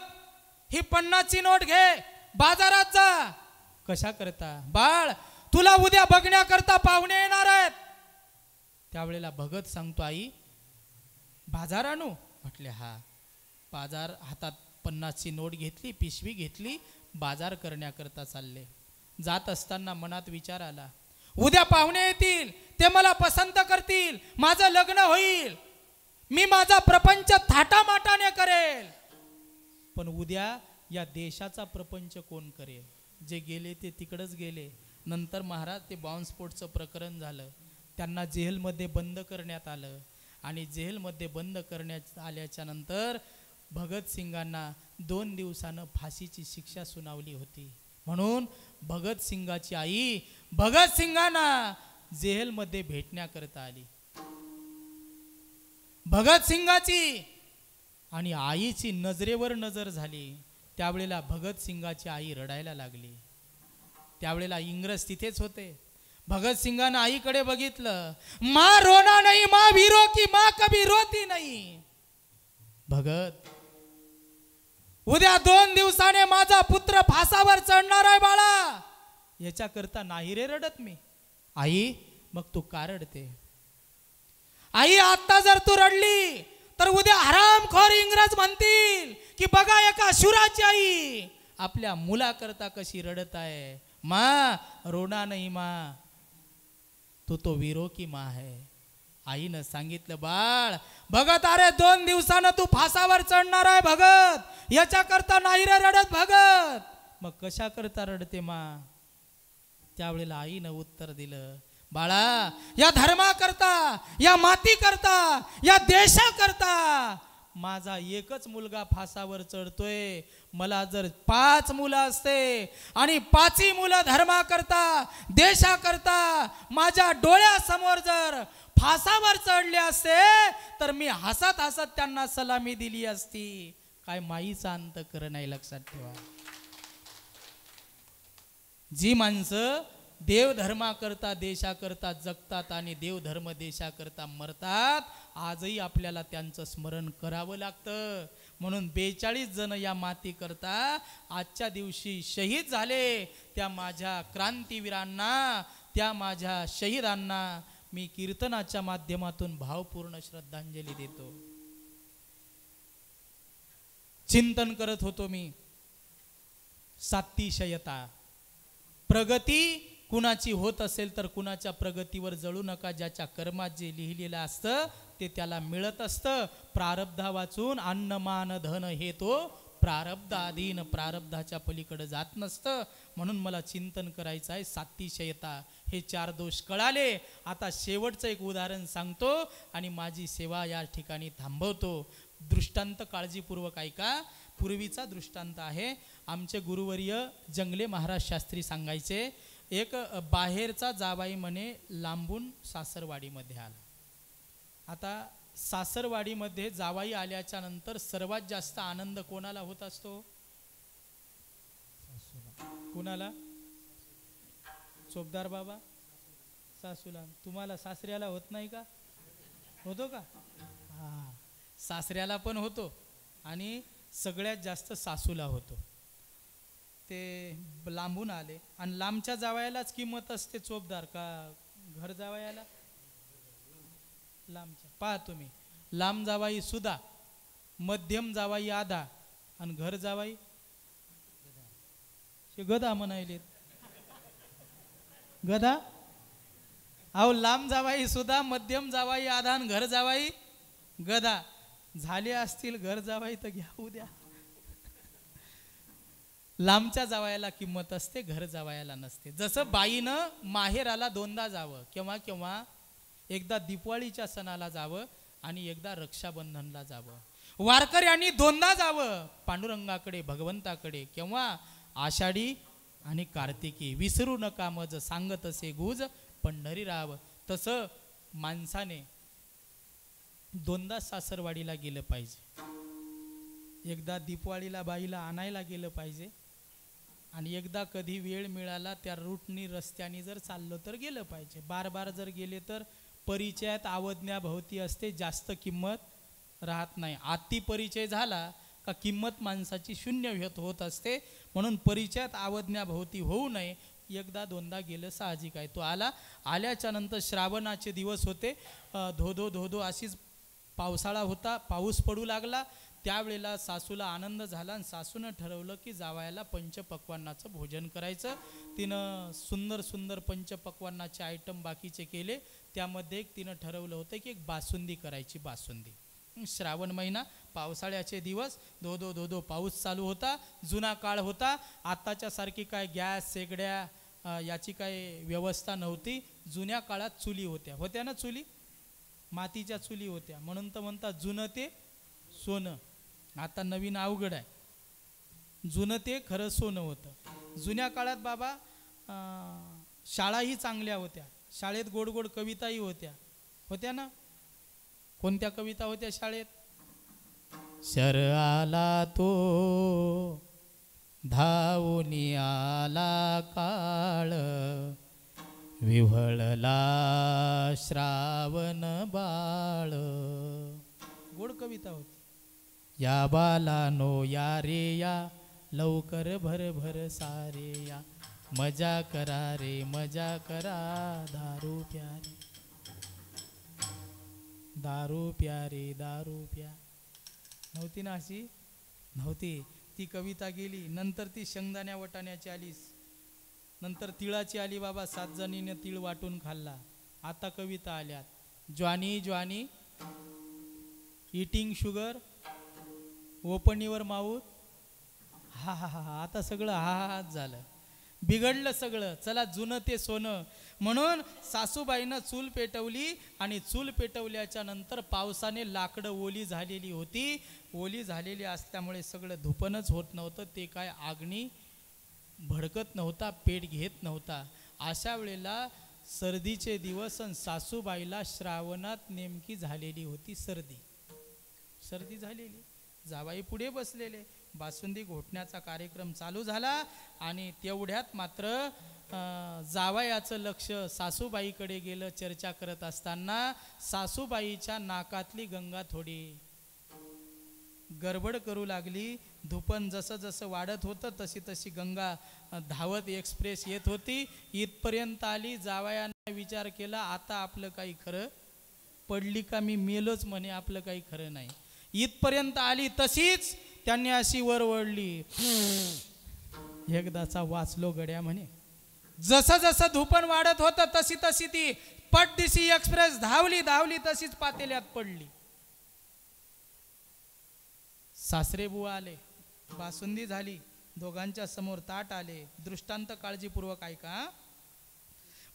ही 50ची नोट घे, बाजारात जा. कशा करता? बाळ, तुला उद्या बघण्याकरता पाहुणे येणार आहेत. त्यावेळेला भगत सांगतो, आई बाजार आणू? म्हटले हा. बाजार हातात 50ची नोट घेतली, पिशवी घेतली, बाजार करण्याकरता चालले. जात असताना मनात विचार आला, उद्या पाहुणे येतील, ते मला पसंत करतील, माझं लग्न होईल, मी माझा प्रपंच थाटामाटाने करेल. पण उद्या या देशाचा प्रपंच कोण करेल? जे गेले ते तिकडच गेले. नंतर महाराज ते बॉम्बस्फोटचं प्रकरण झालं, त्यांना जेलमध्ये बंद करण्यात आलं. आणि जेलमध्ये बंद करण्यात आल्याच्या नंतर भगतसिंगांना 2 दिवसानं फाशीची शिक्षा सुनावली होती. म्हणून भगतसिंगाची आई भगतसिंगांना जेलमध्ये भेटण्याकरता आली. भगतसिंगाची आणि आईची नजरेवर नजर झाली. त्यावेळेला भगतसिंगाची आई रडायला लागली. त्यावेळेला इंग्रज तिथेच होते. भगतसिंगानं आईकडे बघितलं. माँ रोना नहीं माँ वीरों की माँ कभी रोती नहीं. भगत, उद्या 2 दिवसाने माझा पुत्र फासावर चढणार आहे बाळा, याच्याकरता नाही रे रडत मी. आई, मग तू का रडते? आई, आता जर तू रडली तर उद्या हरामखोर इंग्रज म्हणतील की बघा एका शूराची आई आपल्या मुलाकरता कशी रडत आहे. माँ रोना नहीं माँ, तू तो वीरों की माँ है. आईनं सांगितलं, बाळ भगत, अरे 2 दिवसानं तू फासावर चढणार आहे भगत, याच्याकरता नाही रे रडत भगत. मग कशा करता रडते माँ? त्यावेळेला आईनं उत्तर दिलं, बाळा, या धर्माकरता, या मातीकरता, या देशाकरता माझा एकच मुलगा फासावर चढतोय. मला जर 5 मुलं असते आणि 5ही मुलं धर्माकरता, देशाकरता माझ्या डोळ्यासमोर जर फासावर चढले असते तर मी हसत हसत त्यांना सलामी दिली असती. काय माईचा अंतःकरण आहे, लक्षात ठेवा. जी माणसं देवधर्माकरता, देशाकरता जगतात आणि देवधर्म देशाकरता मरतात, आजही आपल्याला त्यांचं स्मरण करावं लागतं. म्हणून 42 जण या मातीकरता आजच्या दिवशी शहीद झाले. त्या माझ्या क्रांतीवीरांना, त्या माझ्या शहीदांना मी कीर्तनाच्या माध्यमातून भावपूर्ण श्रद्धांजली देतो. चिंतन करत होतो मी, सातिशयता. प्रगती कुणाची होत असेल तर कुणाच्या प्रगतीवर जळू नका. ज्याच्या कर्मात जे लिहिलेलं असतं ते त्याला मिळत असतं. प्रारब्धा वाचून अन्नमान धन हे तो प्रारब्ध अधीन, प्रारब्धाच्या पलीकडे जात नसतं. म्हणून मला चिंतन करायचं आहे. सातिशयता, हे 4 दोष कळाले. आता शेवटचं एक उदाहरण सांगतो आणि माझी सेवा या ठिकाणी थांबवतो. दृष्टांत काळजीपूर्वक ऐका. पूर्वीचा दृष्टांत आहे. आमचे गुरुवर्य जंगले महाराज शास्त्री सांगायचे, एक बाहेरचा जावाई म्हणे लांबून सासरवाडीमध्ये आला. आता सासरवाडीमध्ये जावाई आल्याच्या नंतर सर्वात जास्त आनंद कोणाला होत असतो? कोणाला? चोपदार बाबा, सासूला. तुम्हाला सासऱ्याला होत नाही का? होतो का? हा, सासऱ्याला पण होतो आणि सगळ्यात जास्त सासूला होतो. ते लांबून आले आणि लांबच्या जावयालाच किंमत असते. चोपदार का घर जावयाला? लांबच्या. पहा तुम्ही, लांब जावाई सुद्धा, मध्यम जावाई आधा आणि घर जावाई गधा म्हणायले. गधा? अहो, लांब जावाई सुद्धा, मध्यम जावाई आधा आणि घर जावाई गधा. झाले असतील घर जावाई तर घ्या उद्या. लांबच्या जावयाला किंमत असते, घर जावयाला नसते. जसं बाईनं माहेराला 2दा जावं, केव्हा केव्हा एकदा दिवाळीच्या सणाला जावं आणि एकदा रक्षाबंधनला जावं. वारकऱ्यांनी 2दा जावं पांडुरंगाकडे, भगवंताकडे. केव्हा? आषाढी आणि कार्तिकी. विसरू नका मज सांगत असे गुज पंढरी राव. तसं माणसाने 2दा सासरवाडीला गेलं पाहिजे. एकदा दिवाळीला बाईला आणायला गेलं पाहिजे आणि एकदा कधी वेळ मिळाला त्या रूटनी, रस्त्याने जर चाललो तर गेलं पाहिजे. बार जर गेले तर परिचयात आवडण्याभोवती असते, जास्त किंमत राहत नाही. अति परिचय झाला का किंमत माणसाची शून्य होत असते. म्हणून परिचयात आवडण्याभोवती होऊ नये. 1-2दा गेलं साहजिक आहे. तो आला. आल्याच्या नंतर श्रावणाचे दिवस होते. धो अशीच पावसाळा होता, पाऊस पडू लागला. त्यावेळेला सासूला आनंद झाला आणि सासूनं ठरवलं की जावयाला पंचपक्वान्नाचं भोजन करायचं. तिनं सुंदर सुंदर पंचपक्वान्नाचे आयटम बाकीचे केले. त्यामध्ये एक तिनं ठरवलं होतं की एक बासुंदी करायची. बासुंदी. श्रावण महिना, पावसाळ्याचे दिवस, धो पाऊस चालू होता. जुना काळ होता. आताच्या सारखी काय गॅस, शेगड्या याची काय व्यवस्था नव्हती. जुन्या काळात चुली होत्या ना, चुली मातीच्या चुली होत्या. म्हणून तर म्हणतात जुनं ते सोनं. आता नवीन अवघड आहे. जुनं ते खरं सोनं होतं. जुन्या काळात बाबा शाळाही चांगल्या होत्या, शाळेत गोड गोड कविताही होत्या ना. कोणत्या कविता होत्या शाळेत? शर आला तो धावूनी आला काळ, विव्हळला श्रावण बाळ. गोड कविता होती. या बालानो या रे या, लवकर भर भर सारे या, मजा करा रे मजा करा, दारू प्यारे दारू प्यारे दारू प्या. नव्हती ना अशी? नव्हती. ती कविता गेली. नंतर ती शेंगदाण्या वटाण्याची आलीस, नंतर तिळाची आली बाबा, 7 जणीने तिळ वाटून खाल्ला. आता कविता आल्यात, Johnny Johnny eating sugar, open your mouth. Ha ha हा. आता सगळं हा हा झालं, बिघडलं सगळं. चला जुनं ते सोनं. म्हणून सासूबाईनं चूल पेटवली आणि चूल पेटवल्याच्या नंतर पावसाने लाकडं ओली झालेली होती. ओली झालेली असल्यामुळे सगळं धुपणच होत नव्हतं. ते काय आग्नी भडकत नव्हता, पेट घेत नव्हता. अशा वेळेला सर्दीचे दिवस आणि सासूबाईला श्रावणात नेमकी झालेली होती सर्दी झालेली. जावाई पुढे बसलेले, बासुंदी घोटण्याचा कार्यक्रम चालू झाला आणि तेवढ्यात मात्र जावयाचं लक्ष सासूबाईकडे गेलं. चर्चा करत असताना सासूबाईच्या नाकातली गंगा थोडी गडबड करू लागली. धुपण जसं जसं वाढत होतं तशी तशी गंगा धावत एक्सप्रेस येत होती. इथपर्यंत आली. जावयानं विचार केला, आता आपलं काही खरं, पडली का मी मेलोच म्हणे, आपलं काही खरं नाही. इथपर्यंत आली तशीच त्यांनी अशी वर वळली. एकदाचा वाचलो गड्या म्हणे. जसं जसं धुपण वाढत होतं तशी तशी ती पटदिशी एक्सप्रेस धावली तशीच पातेल्यात पडली. सासरे बुवा आले, बासुंदी झाली, दोघांच्या समोर ताट आले. दृष्टांत काळजीपूर्वक ऐका.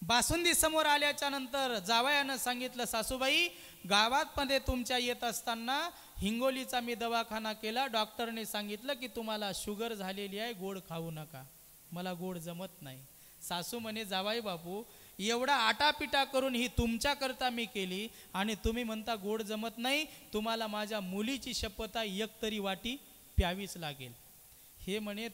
बासुंदी समोर आल्याच्या नंतर जावयानं सांगितलं, सासूबाई गावात मध्ये तुमच्या येत असताना हिंगोलीचा मी दवाखाना केला. डॉक्टरने सांगितलं की तुम्हाला शुगर झालेली आहे, गोड खाऊ नका. मला गोड जमत नाही. सासू म्हणे, जावाई बापू एवढा आटापिटा करून ही तुमच्याकरता मी केली आणि तुम्ही म्हणता गोड जमत नाही. तुम्हाला माझ्या मुलीची शपथ आहे, एक तरी वाटी प्यावीच लागेल. हे म्हणे,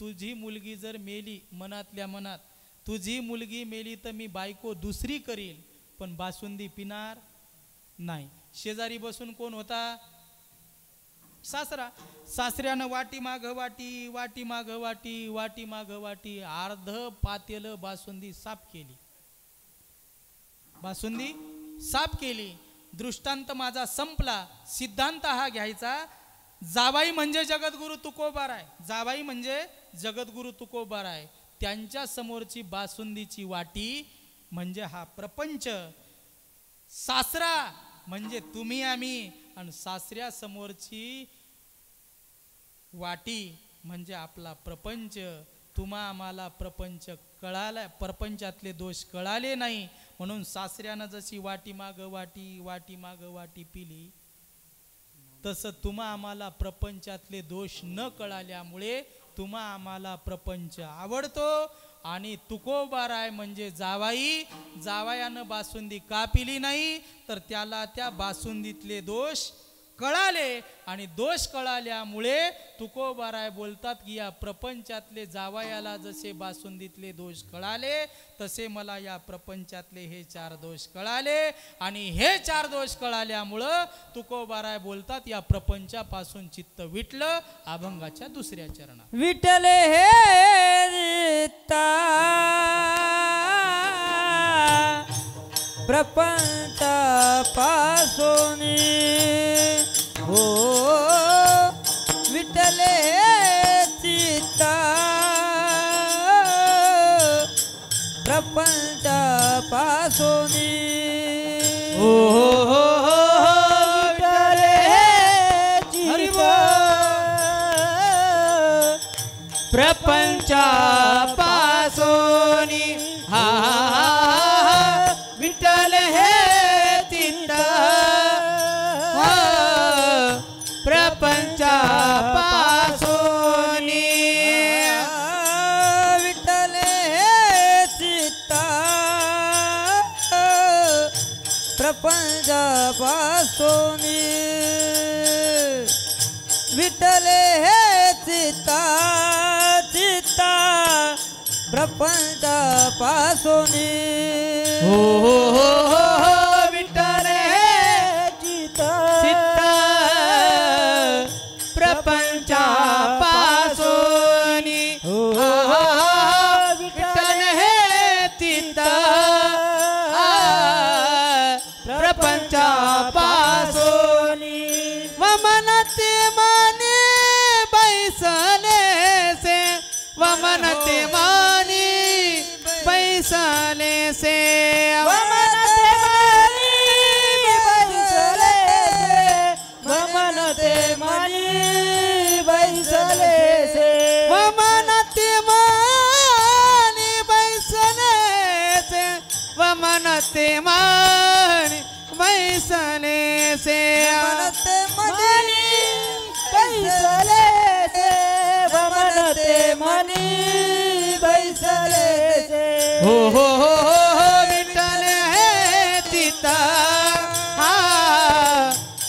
तुझी मुलगी जर मेली, मनातल्या मनात तुझी मुलगी मेली तर मी बायको दुसरी करील, पण बासुंदी पिणार नाही. शेजारी बसून कोण होता? सासरा. सासऱ्यानं वाटी माग वाटी, वाटी माग वाटी, वाटी माग वाटी, अर्ध पातेलं बासुंदी साफ केली. बासुंदी साफ केली. दृष्टांत माझा संपला. सिद्धांत हा घ्यायचा, जावाई म्हणजे जगद्गुरु तुकोबाराय. जावाई म्हणजे जगद्गुरु तुकोबाराय. त्यांच्या समोरची बासुंदीची वाटी म्हणजे हा प्रपंच. सासरा म्हणजे तुम्ही आम्ही, आणि सासऱ्या समोरची वाटी म्हणजे आपला प्रपंच. तुम्हा आम्हाला प्रपंच कळाला, प्रपंचातले दोष कळाले नाही, म्हणून सासऱ्यानं जशी वाटी माग वाटी, वाटी माग वाटी पिली, तसं तुम्हा आम्हाला प्रपंचातले दोष न कळाल्यामुळे तुम्हा आम्हाला प्रपंच आवडतो. आणि तुकोबाराय म्हणजे जावाई. जावयानं बासुंदी का पिली नाही, तर त्याला त्या बासुंदीतले दोष कळाले, आणि दोष कळाल्यामुळे तुकोबाराय बोलतात की या प्रपंचातले जावयाला जसे बासुंदीतले दोष कळाले, तसे मला या प्रपंचातले हे 4 दोष कळाले. आणि हे 4 दोष कळाल्यामुळं तुकोबाराय बोलतात या प्रपंचापासून चित्त विटलं. अभंगाच्या 2ऱ्या चरणात विठले हे रीता प्रपंच पासून, हो विठले चित्ता प्रपंच पासून, हो विठले चित्ता प्रपंच पासून, हा विठ्ठल हे चित्त प्रपंच पासून, प्रपंच पासून विठ्ठले हे चित्ता चित्ता प्रपंच पासून हो हो हो हो विठ्ठल हे चित्ता चित्ता प्रपंचा पासून विठ्ठल हे चित्ता प्रपंचा पासून वमनते माने बैसले से वमनते माने बैसले से वमनते मानी बैसले से वमनते माने बैसले से वमनते माने बैसले से वमनते मानी बैसले से वमनते मानी बैसले से हो हो हो हो विठ्ठल हे चित्ता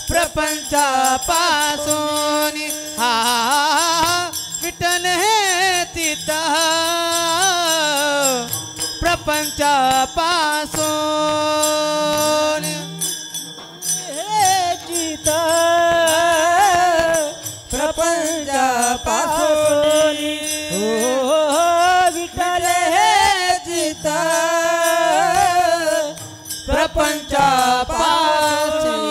प्रपंचा पासून विठ्ठल हे चित्ता प्रपंचा पासून हे चित्ता प्रपंच पासून विठ्ठल हे चित्ता प्रपंच पासून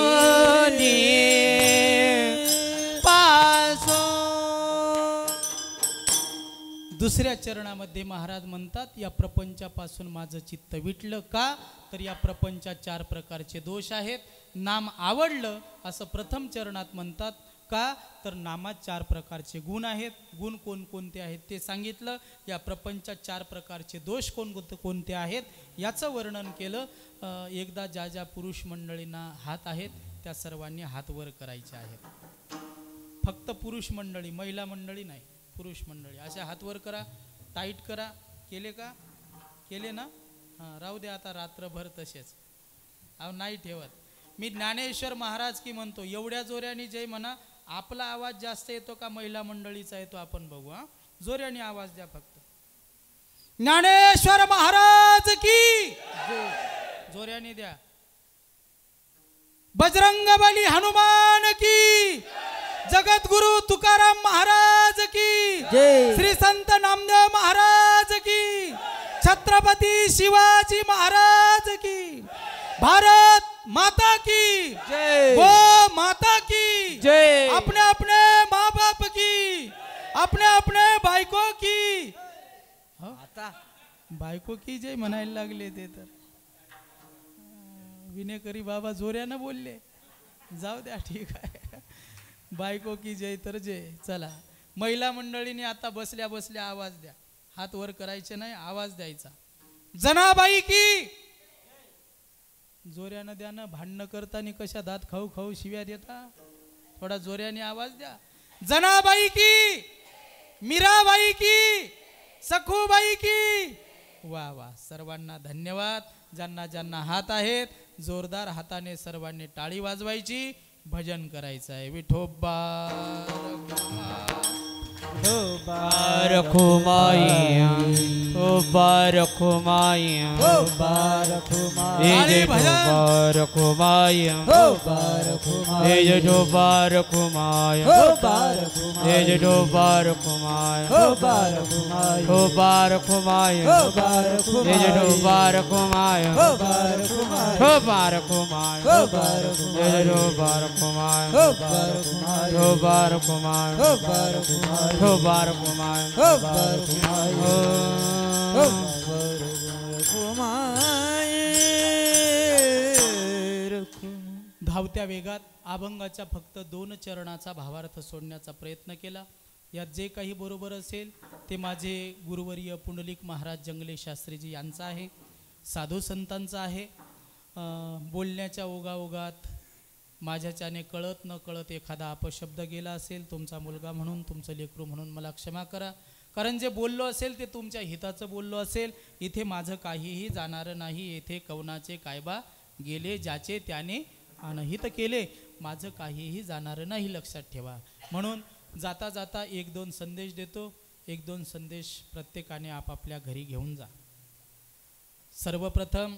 दुसऱ्या चरणामध्ये महाराज म्हणतात या प्रपंचापासून माझं चित्त विटलं का तर या प्रपंचात 4 प्रकारचे दोष आहेत. नाम आवडलं असं प्रथम चरणात म्हणतात का तर नामात 4 प्रकारचे गुण आहेत. गुण कोणकोणते आहेत ते सांगितलं. या प्रपंचात 4 प्रकारचे दोष कोणते आहेत याचं वर्णन केलं. एकदा ज्या ज्या पुरुष मंडळींना हात आहेत त्या सर्वांनी हात वर करायचे आहेत. फक्त पुरुष मंडळी, महिला मंडळी नाही, पुरुष मंडळी असे हात वर करा, टाईट करा. केले का? केले ना? हां, राहू दे आता रात्रभर तसेच. अहो नाही ठेवत. मी ज्ञानेश्वर महाराज की म्हणतो एवढ्या जोऱ्याने जय म्हणा. आपला आवाज जास्त येतो का महिला मंडळीचा येतो आपण बघू. हां, जोऱ्याने आवाज द्या फक्त. ज्ञानेश्वर महाराज की जोऱ्याने द्या. बजरंगबली हनुमान की, जगद्गुरु तुकाराम महाराज की जय. श्री संत नामदेव महाराज की, छत्रपती शिवाजी महाराज की, भारत माता की जय. गो माता की जय. अपने अपने माँ बाप की, अपने अपने बायको की. आता बायको की जय म्हणायला लागले ते तर. विनेकरी बाबा जोऱ्यानं बोलले. जाऊ द्या, ठीक आहे. बायको की जय तर जय. चला, महिला मंडळीने आता बसल्या बसल्या आवाज द्या. हात वर करायचे नाही, आवाज द्यायचा. जनाबाई की जोऱ्यानं द्या ना. भांडणं करताना कशा दात खाऊ खाऊ शिव्या देता. थोडा जोऱ्याने आवाज द्या. जनाबाई की, मीराबाई की, सखूबाई की. वा वा, सर्वांना धन्यवाद. ज्यांना ज्यांना हात आहेत जोरदार हाताने सर्वांनी टाळी वाजवायची. भजन करायचं आहे. विठोबा बारखुमाया ओ बारखुमाया हो बारखुमाया ए बारखुमाया हो बारखुमाया ए जो बारखुमाया हो बारखुमाया ए जो बारखुमाया हो बारखुमाया ओ बारखुमाया हो बारखुमाया ए जो बारखुमाया हो बारखुमाया हो बारखुमाया हो ए जो बारखुमाया हो बारखुमाया हो बारखुमाया हो बारखुमाया हो बारखुमाया हो बारखुमाया हो धावत्या वेगात अभंगाच्या फक्त 2 चरणाचा भावार्थ सोडण्याचा प्रयत्न केला. यात जे काही बरोबर असेल ते माझे गुरुवर्य पुंडलिक महाराज जंगले शास्त्रीजी यांचा आहे, साधू संतांचा आहे. बोलण्याच्या ओघाओघात माझ्याच्याने कळत न कळत एखादा अपशब्द गेला असेल, तुमचा मुलगा म्हणून, तुमचं लेकरू म्हणून मला क्षमा करा. कारण जे बोललो असेल ते तुमच्या हिताचं बोललो असेल. इथे माझं काहीही जाणारं नाही. येथे कवनाचे कायबा गेले ज्याचे त्याने अनहित केले, माझं काहीही जाणार नाही, लक्षात ठेवा. म्हणून जाता जाता 1-2 संदेश देतो. 1-2 संदेश प्रत्येकाने आपापल्या घरी घेऊन जा. सर्वप्रथम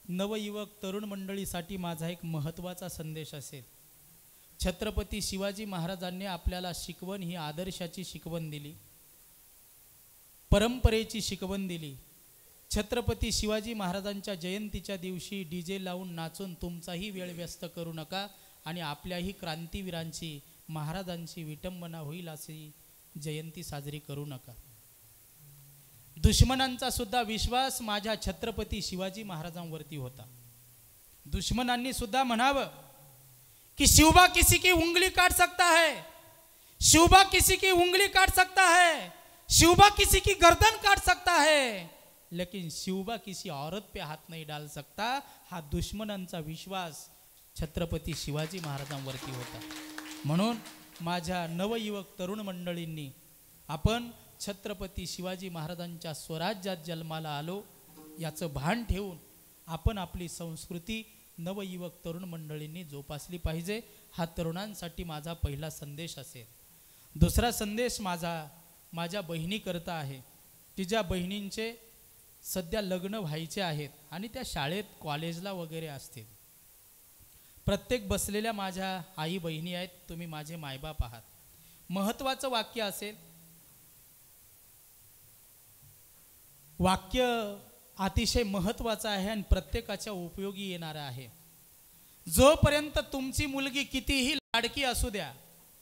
नवयुवक तरुण मंडळीसाठी माझा एक महत्त्वाचा संदेश असेल. छत्रपती शिवाजी महाराजांनी आपल्याला शिकवण ही आदर्शाची शिकवण दिली, परंपरेची शिकवण दिली. छत्रपती शिवाजी महाराजांच्या जयंतीच्या दिवशी DJ लावून नाचून तुमचाही वेळ व्यस्त करू नका आणि आपल्याही क्रांतीवीरांची, महाराजांची विटंबना होईल अशी जयंती साजरी करू नका. दुश्मनांचा सुद्धा विश्वास माझ्या छत्रपती शिवाजी महाराजांवरती होता. दुश्मनांनी सुद्धा म्हणावं कि शिवबा किसी की उंगली काट सकता है, शिवबा किसी की उंगली काट सकता है, शिवबा किसी की गर्दन काट सकता है, लेकिन शिवबा किसी औरत पे हाथ नहीं डाल सकता. हा दुश्मनांचा विश्वास छत्रपती शिवाजी महाराजांवरती होता. म्हणून माझ्या नवयुवक तरुण मंडळींनी आपण छत्रपती शिवाजी महाराजांच्या स्वराज्यात जन्माला आलो याचं भान ठेवून आपण आपली संस्कृती नवयुवक तरुण मंडळींनी जोपासली पाहिजे. हा तरुणांसाठी माझा पहिला संदेश असेल. दुसरा संदेश माझ्या बहिणीकरता आहे की ज्या बहिणींचे सध्या लग्न व्हायचे आहेत आणि त्या शाळेत कॉलेजला वगैरे असतील. प्रत्येक बसलेल्या माझ्या आई बहिणी आहेत, तुम्ही माझे मायबाप आहात. महत्त्वाचं वाक्य असेल, वाक्य अतिशय महत्त्वाचं आहे आणि प्रत्येकाच्या उपयोगी येणारं आहे. जोपर्यंत तुमची मुलगी कितीही लाडकी असू द्या,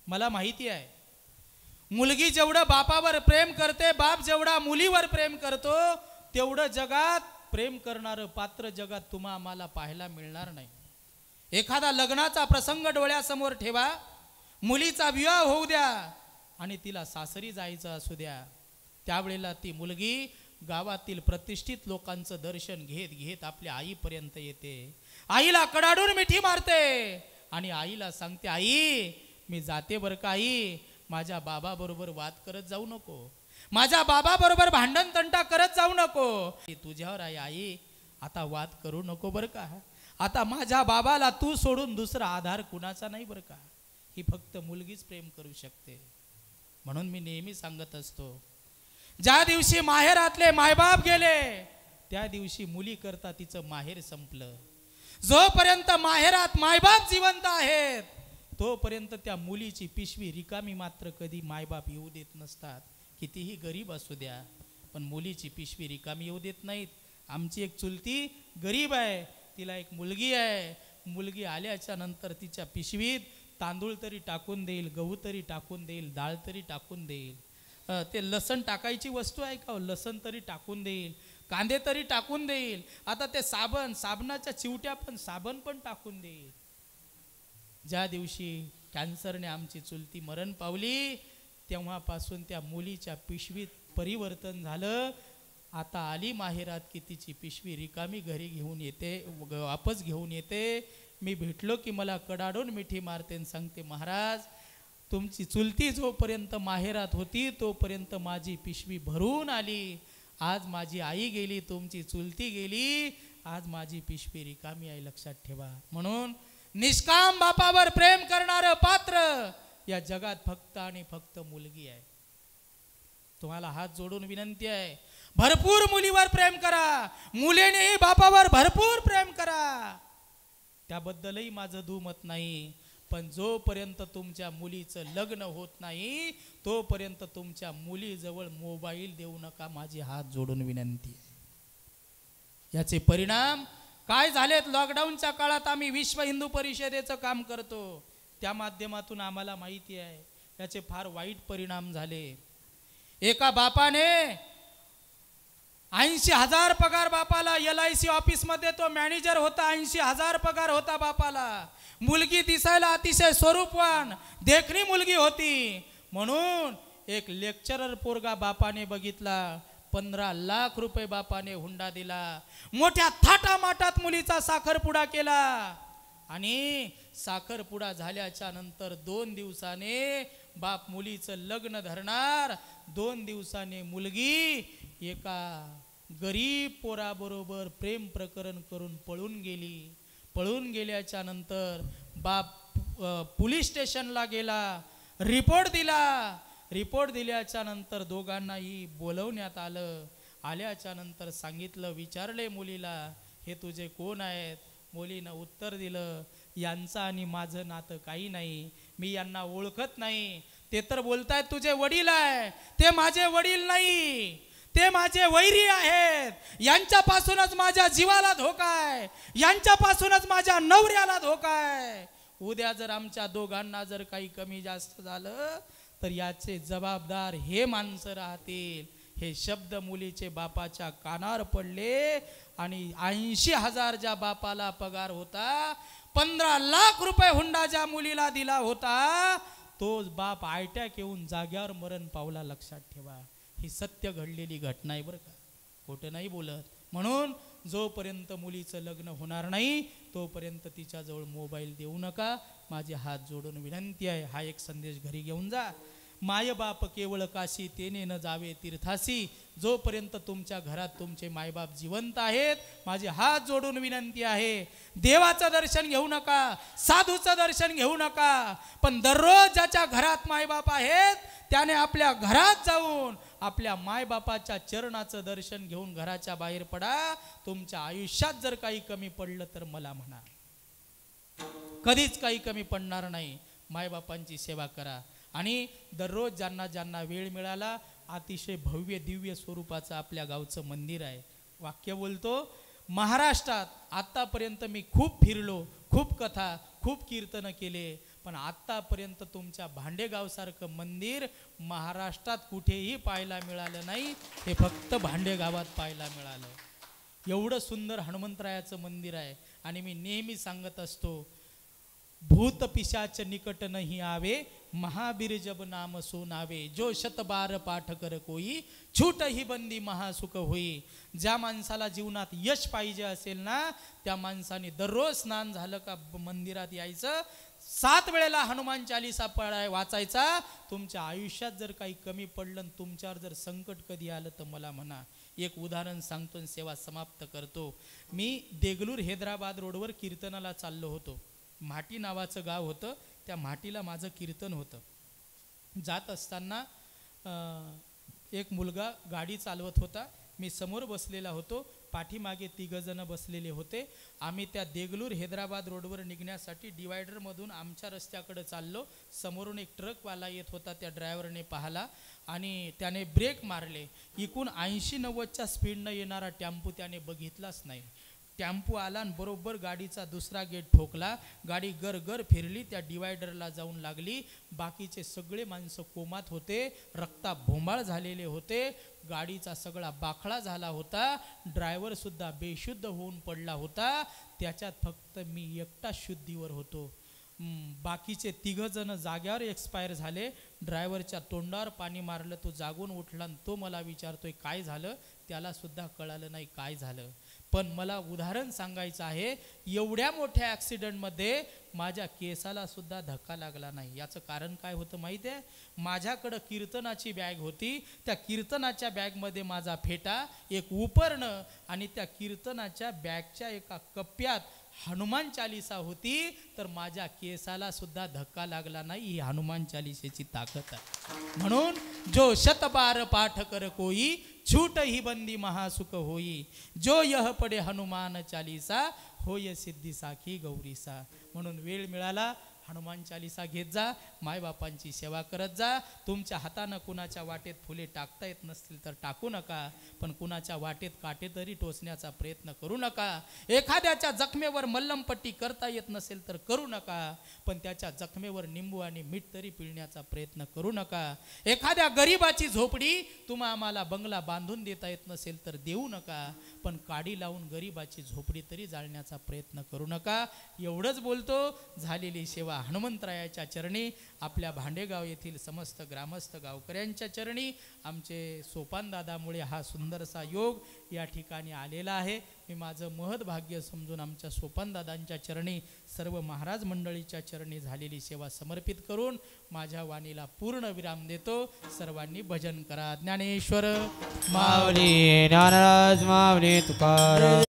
मला माहिती आहे मुलगी जेवढं बापावर प्रेम करते, बाप जेवढा मुलीवर प्रेम करतो, तेवढं जगात प्रेम करणारं पात्र जगात तुम्हा आम्हाला पाहायला मिळणार नाही. एखादा लग्नाचा प्रसंग डोळ्यासमोर ठेवा, मुलीचा विवाह होऊ द्या आणि तिला सासरी जायचं असू द्या, त्यावेळेला ती मुलगी गावातील प्रतिष्ठित लोकांचं दर्शन घेत घेत आपल्या आईपर्यंत येते. आईला कडाडून मिठी मारते आणि आईला सांगते, आई मी जाते बरं का, आई माझ्या बाबाबरोबर वाद करत जाऊ नको, माझ्या बाबाबरोबर भांडण तंटा करत जाऊ नको, तुझ्यावर आहे आई, आता वाद करू नको बरं का, आता माझ्या बाबाला तू सोडून दुसरा आधार कुणाचा नाही बरं का. ही फक्त मुलगीच प्रेम करू शकते. म्हणून मी नेहमी सांगत असतो, ज्या दिवशी माहेरातले मायबाप गेले त्या दिवशी मुली करता तिचं माहेर संपलं. जोपर्यंत माहेरात मायबाप जिवंत आहेत तोपर्यंत त्या मुलीची पिशवी रिकामी मात्र कधी मायबाप येऊ देत नसतात. कितीही गरीब असू द्या, पण मुलीची पिशवी रिकामी येऊ देत नाहीत. आमची एक चुलती गरीब आहे, तिला एक मुलगी आहे. मुलगी आल्याच्या नंतर तिच्या पिशवीत तांदूळ तरी टाकून देईल, गहू तरी टाकून देईल, डाळ तरी टाकून देईल. ते लसण टाकायची वस्तू आहे का, लसण तरी टाकून देईल, कांदे तरी टाकून देईल. आता ते साबणाच्या चिवट्या पण साबण पण टाकून देईल. ज्या दिवशी कॅन्सरने आमची चुलती मरण पावली तेव्हापासून त्या मुलीच्या पिशवीत परिवर्तन झालं. आता आली माहेरात की तिची पिशवी रिकामी घरी घेऊन येते, वापस घेऊन येते. मी भेटलो की मला कडाडून मिठी मारते आणि सांगते, महाराज तुमची चुलती जोपर्यंत माहेरात होती तोपर्यंत माझी पिशवी भरून आली. आज माझी आई गेली, तुमची चुलती गेली, आज माझी पिशवी रिकामी आहे, लक्षात ठेवा. म्हणून निष्काम बापावर प्रेम करणारं पात्र या जगात फक्त आणि फक्त मुलगी आहे. तुम्हाला हात जोडून विनंती आहे, भरपूर मुलीवर प्रेम करा, मुलीनेही बापावर भरपूर प्रेम करा, त्याबद्दलही माझं दुमत नाही. पण जोपर्यंत तुमच्या मुलीचं लग्न होत नाही तोपर्यंत तुमच्या मुलीजवळ मोबाईल देऊ नका, माझी हात जोडून विनंती आहे. याचे परिणाम काय झालेत? लॉकडाऊनच्या काळात आम्ही विश्व हिंदू परिषदेचं काम करतो, त्या माध्यमातून आम्हाला माहिती आहे याचे फार वाईट परिणाम झाले. एका बापाने 80,000 पगार बापाला, LIC ऑफिस मध्ये तो मॅनेजर होता, 80,000 पगार होता बापाला. मुलगी दिसायला अतिशय स्वरूपवान देखणी मुलगी होती, म्हणून एक लेक्चरर पोरगा बापाने बघितला, 15 लाख रुपये बापाने हुंडा दिला, मोठ्या थाटामाटात मुलीचा साखरपुडा केला आणि साखरपुडा झाल्याच्या नंतर 2 दिवसाने बाप मुलीचं लग्न धरणार. 2 दिवसाने मुलगी एका गरीब पोराबरोबर प्रेम प्रकरण करून पळून गेली. पळून गेल्याच्या नंतर बाप पोलीस स्टेशनला गेला, रिपोर्ट दिल्याच्या नंतर दोघांनाही बोलवण्यात आलं. आल्याच्या नंतर सांगितलं, विचारले मुलीला, हे तुझे कोण आहेत? मुलीनं उत्तर दिलं, यांचं आणि माझं नातं काही नाही, मी यांना ओळखत नाही. ते तर बोलतायत तुझे वडील आहे. ते माझे वडील नाही, ते माझे वैरी आहेत. यांच्यापासूनच माझ्या जीवाला धोका आहे, यांच्यापासूनच माझ्या नवऱ्याला धोका आहे. उद्या जर आमच्या दोघांना जर काही कमी जास्त झालं तर याचे जबाबदार हे माणसं राहतील. हे शब्द मुलीचे बापाच्या कानावर पडले आणि 80,000 ज्या बापाला पगार होता, 15 लाख रुपये हुंडा ज्या मुलीला दिला होता, तोच बाप आयटॅक येऊन जाग्यावर मरण पावला. लक्षात ठेवा, ही सत्य घडलेली घटना आहे बरं का, खोटं नाही बोलत. म्हणून जोपर्यंत मुलीचं लग्न होणार नाही तोपर्यंत तिच्याजवळ मोबाईल देऊ नका. माझे हात जोडून विनंती आहे, हा एक संदेश घरी घेऊन जा. मायबाप केवळ काशी तेने न जावे तीर्थासी. जोपर्यंत तुमच्या घरात तुमचे मायबाप जिवंत आहेत, माझे हात जोडून विनंती आहे, देवाचं दर्शन घेऊ नका, साधूचं दर्शन घेऊ नका, पण दररोज ज्याच्या घरात मायबाप आहेत त्याने आपल्या घरात जाऊन आपल्या मायबापाच्या चरणाचं दर्शन घेऊन घराच्या बाहेर पडा. तुमच्या आयुष्यात जर काही कमी पडलं तर मला म्हणा, कधीच काही कमी पडणार नाही. मायबापांची सेवा करा. आणि दररोज ज्यांना ज्यांना वेळ मिळाला, अतिशय भव्य दिव्य स्वरूपाचं आपल्या गावचं मंदिर आहे. वाक्य बोलतो, महाराष्ट्रात आत्तापर्यंत मी खूप फिरलो, खूप कथा, खूप कीर्तन केले, पण आत्तापर्यंत तुमच्या भांडेगावसारखं मंदिर महाराष्ट्रात कुठेही पाहायला मिळालं नाही. हे फक्त भांडेगावात पाहायला मिळालं. एवढं सुंदर हनुमंतरायाचं मंदिर आहे. आणि मी नेहमी सांगत असतो, भूत पिशाच निकट नहीं आवे, महावीर जब नाम सोनावे, जो शतबार पाठ कर कोई, छूट ही बंदी महासुख होई. ज्या माणसाला जीवनात यश पाहिजे असेल ना, त्या माणसाने दररोज स्नान झालं का मंदिरात यायचं, 7 वेळेला हनुमान चालीसा वाचायचा. तुमच्या आयुष्यात जर काही कमी पडलं, तुमच्यावर जर संकट कधी आलं तर मला म्हणा. एक उदाहरण सांगतो आणि सेवा समाप्त करतो. मी देगलूर हैदराबाद रोडवर कीर्तनाला चाललो होतो. म्हाटी नावाचं गाव होतं, त्या म्हाटीला माझं कीर्तन होतं. जात असताना एक मुलगा गाडी चालवत होता, मी समोर बसलेला होतो, पाठीमागे 3 जण बसलेले होते. आम्ही त्या देगलूर हैदराबाद रोडवर निघण्यासाठी डिवायडरमधून आमच्या रस्त्याकडे चाललो. समोरून एक ट्रकवाला येत होता, त्या ड्रायव्हरने पाहिला आणि त्याने ब्रेक मारले. एकूण 80-90च्या स्पीडनं येणारा टेम्पो त्याने बघितलाच नाही. टेम्पो आला आणि बरोबर गाडीचा दुसरा गेट ठोकला. गाडी गर फिरली, त्या डिवायडरला जाऊन लागली. बाकीचे सगळे माणसं कोमात होते, रक्ताभोंबाळ झालेले होते, गाडीचा सगळा बाखळा झाला होता, ड्रायव्हर सुद्धा बेशुद्ध होऊन पडला होता. त्याच्यात फक्त मी एकटा शुद्धीवर होतो. बाकीचे 3 जण जाग्यावर एक्सपायर झाले. ड्रायव्हरच्या तोंडावर पाणी मारलं, तो जागून उठला आणि तो मला विचारतोय काय झालं. त्याला सुद्धा कळालं नाही काय झालं. पण मला उदाहरण सांगायचं आहे, एवढ्या मोठ्या ॲक्सिडेंटमध्ये माझ्या केसाला सुद्धा धक्का लागला नाही. याचं कारण काय होतं माहिती आहे? माझ्याकडं कीर्तनाची बॅग होती, त्या कीर्तनाच्या बॅगमध्ये माझा फेटा, एक उपरणं आणि त्या कीर्तनाच्या बॅगच्या एका कप्प्यात हनुमान चालीसा होती. तर माझ्या केसाला सुद्धा धक्का लागला नाही. ही हनुमान चालीसेची ताकद आहे. म्हणून जो शतबार पाठ कर कोई, छूट ही बंदी महासुख होई, जो यह पडे हनुमान चालीसा, होय सिद्धी साखी गौरीसा. म्हणून वेळ मिळाला हनुमान चालीसा घेत जा, मायबापांची सेवा करत जा. तुमच्या हातानं कुणाच्या वाटेत फुले टाकता येत नसतील तर टाकू नका, पण कुणाच्या वाटेत काटे तरी टोचण्याचा प्रयत्न करू नका. एखाद्याच्या जखमेवर मल्लमपट्टी करता येत नसेल तर करू नका, पण त्याच्या जखमेवर निंबू आणि मीठ तरी पिळण्याचा प्रयत्न करू नका. एखाद्या गरीबाची झोपडी तुम्हा आम्हाला बंगला बांधून देता येत नसेल तर देऊ नका, पण काडी लावून गरीबाची झोपडी तरी जाळण्याचा प्रयत्न करू नका. एवढंच बोलतो. झालेली सेवा हनुमंतरायाच्या चरणी, आपल्या भांडेगाव येथील समस्त ग्रामस्थ गावकऱ्यांच्या चरणी, आमचे सोपान दादामुळे हा सुंदरसा योग या ठिकाणी आलेला आहे. मी माझं महत् भाग्य समजून आमच्या सोपान दादांच्या चरणी, सर्व महाराज मंडळीच्या चरणी झालेली सेवा समर्पित करून माझ्या वाणीला पूर्ण विराम देतो. सर्वांनी भजन करा. ज्ञानेश्वर माऊली, ज्ञानराज माऊली तुकाराम.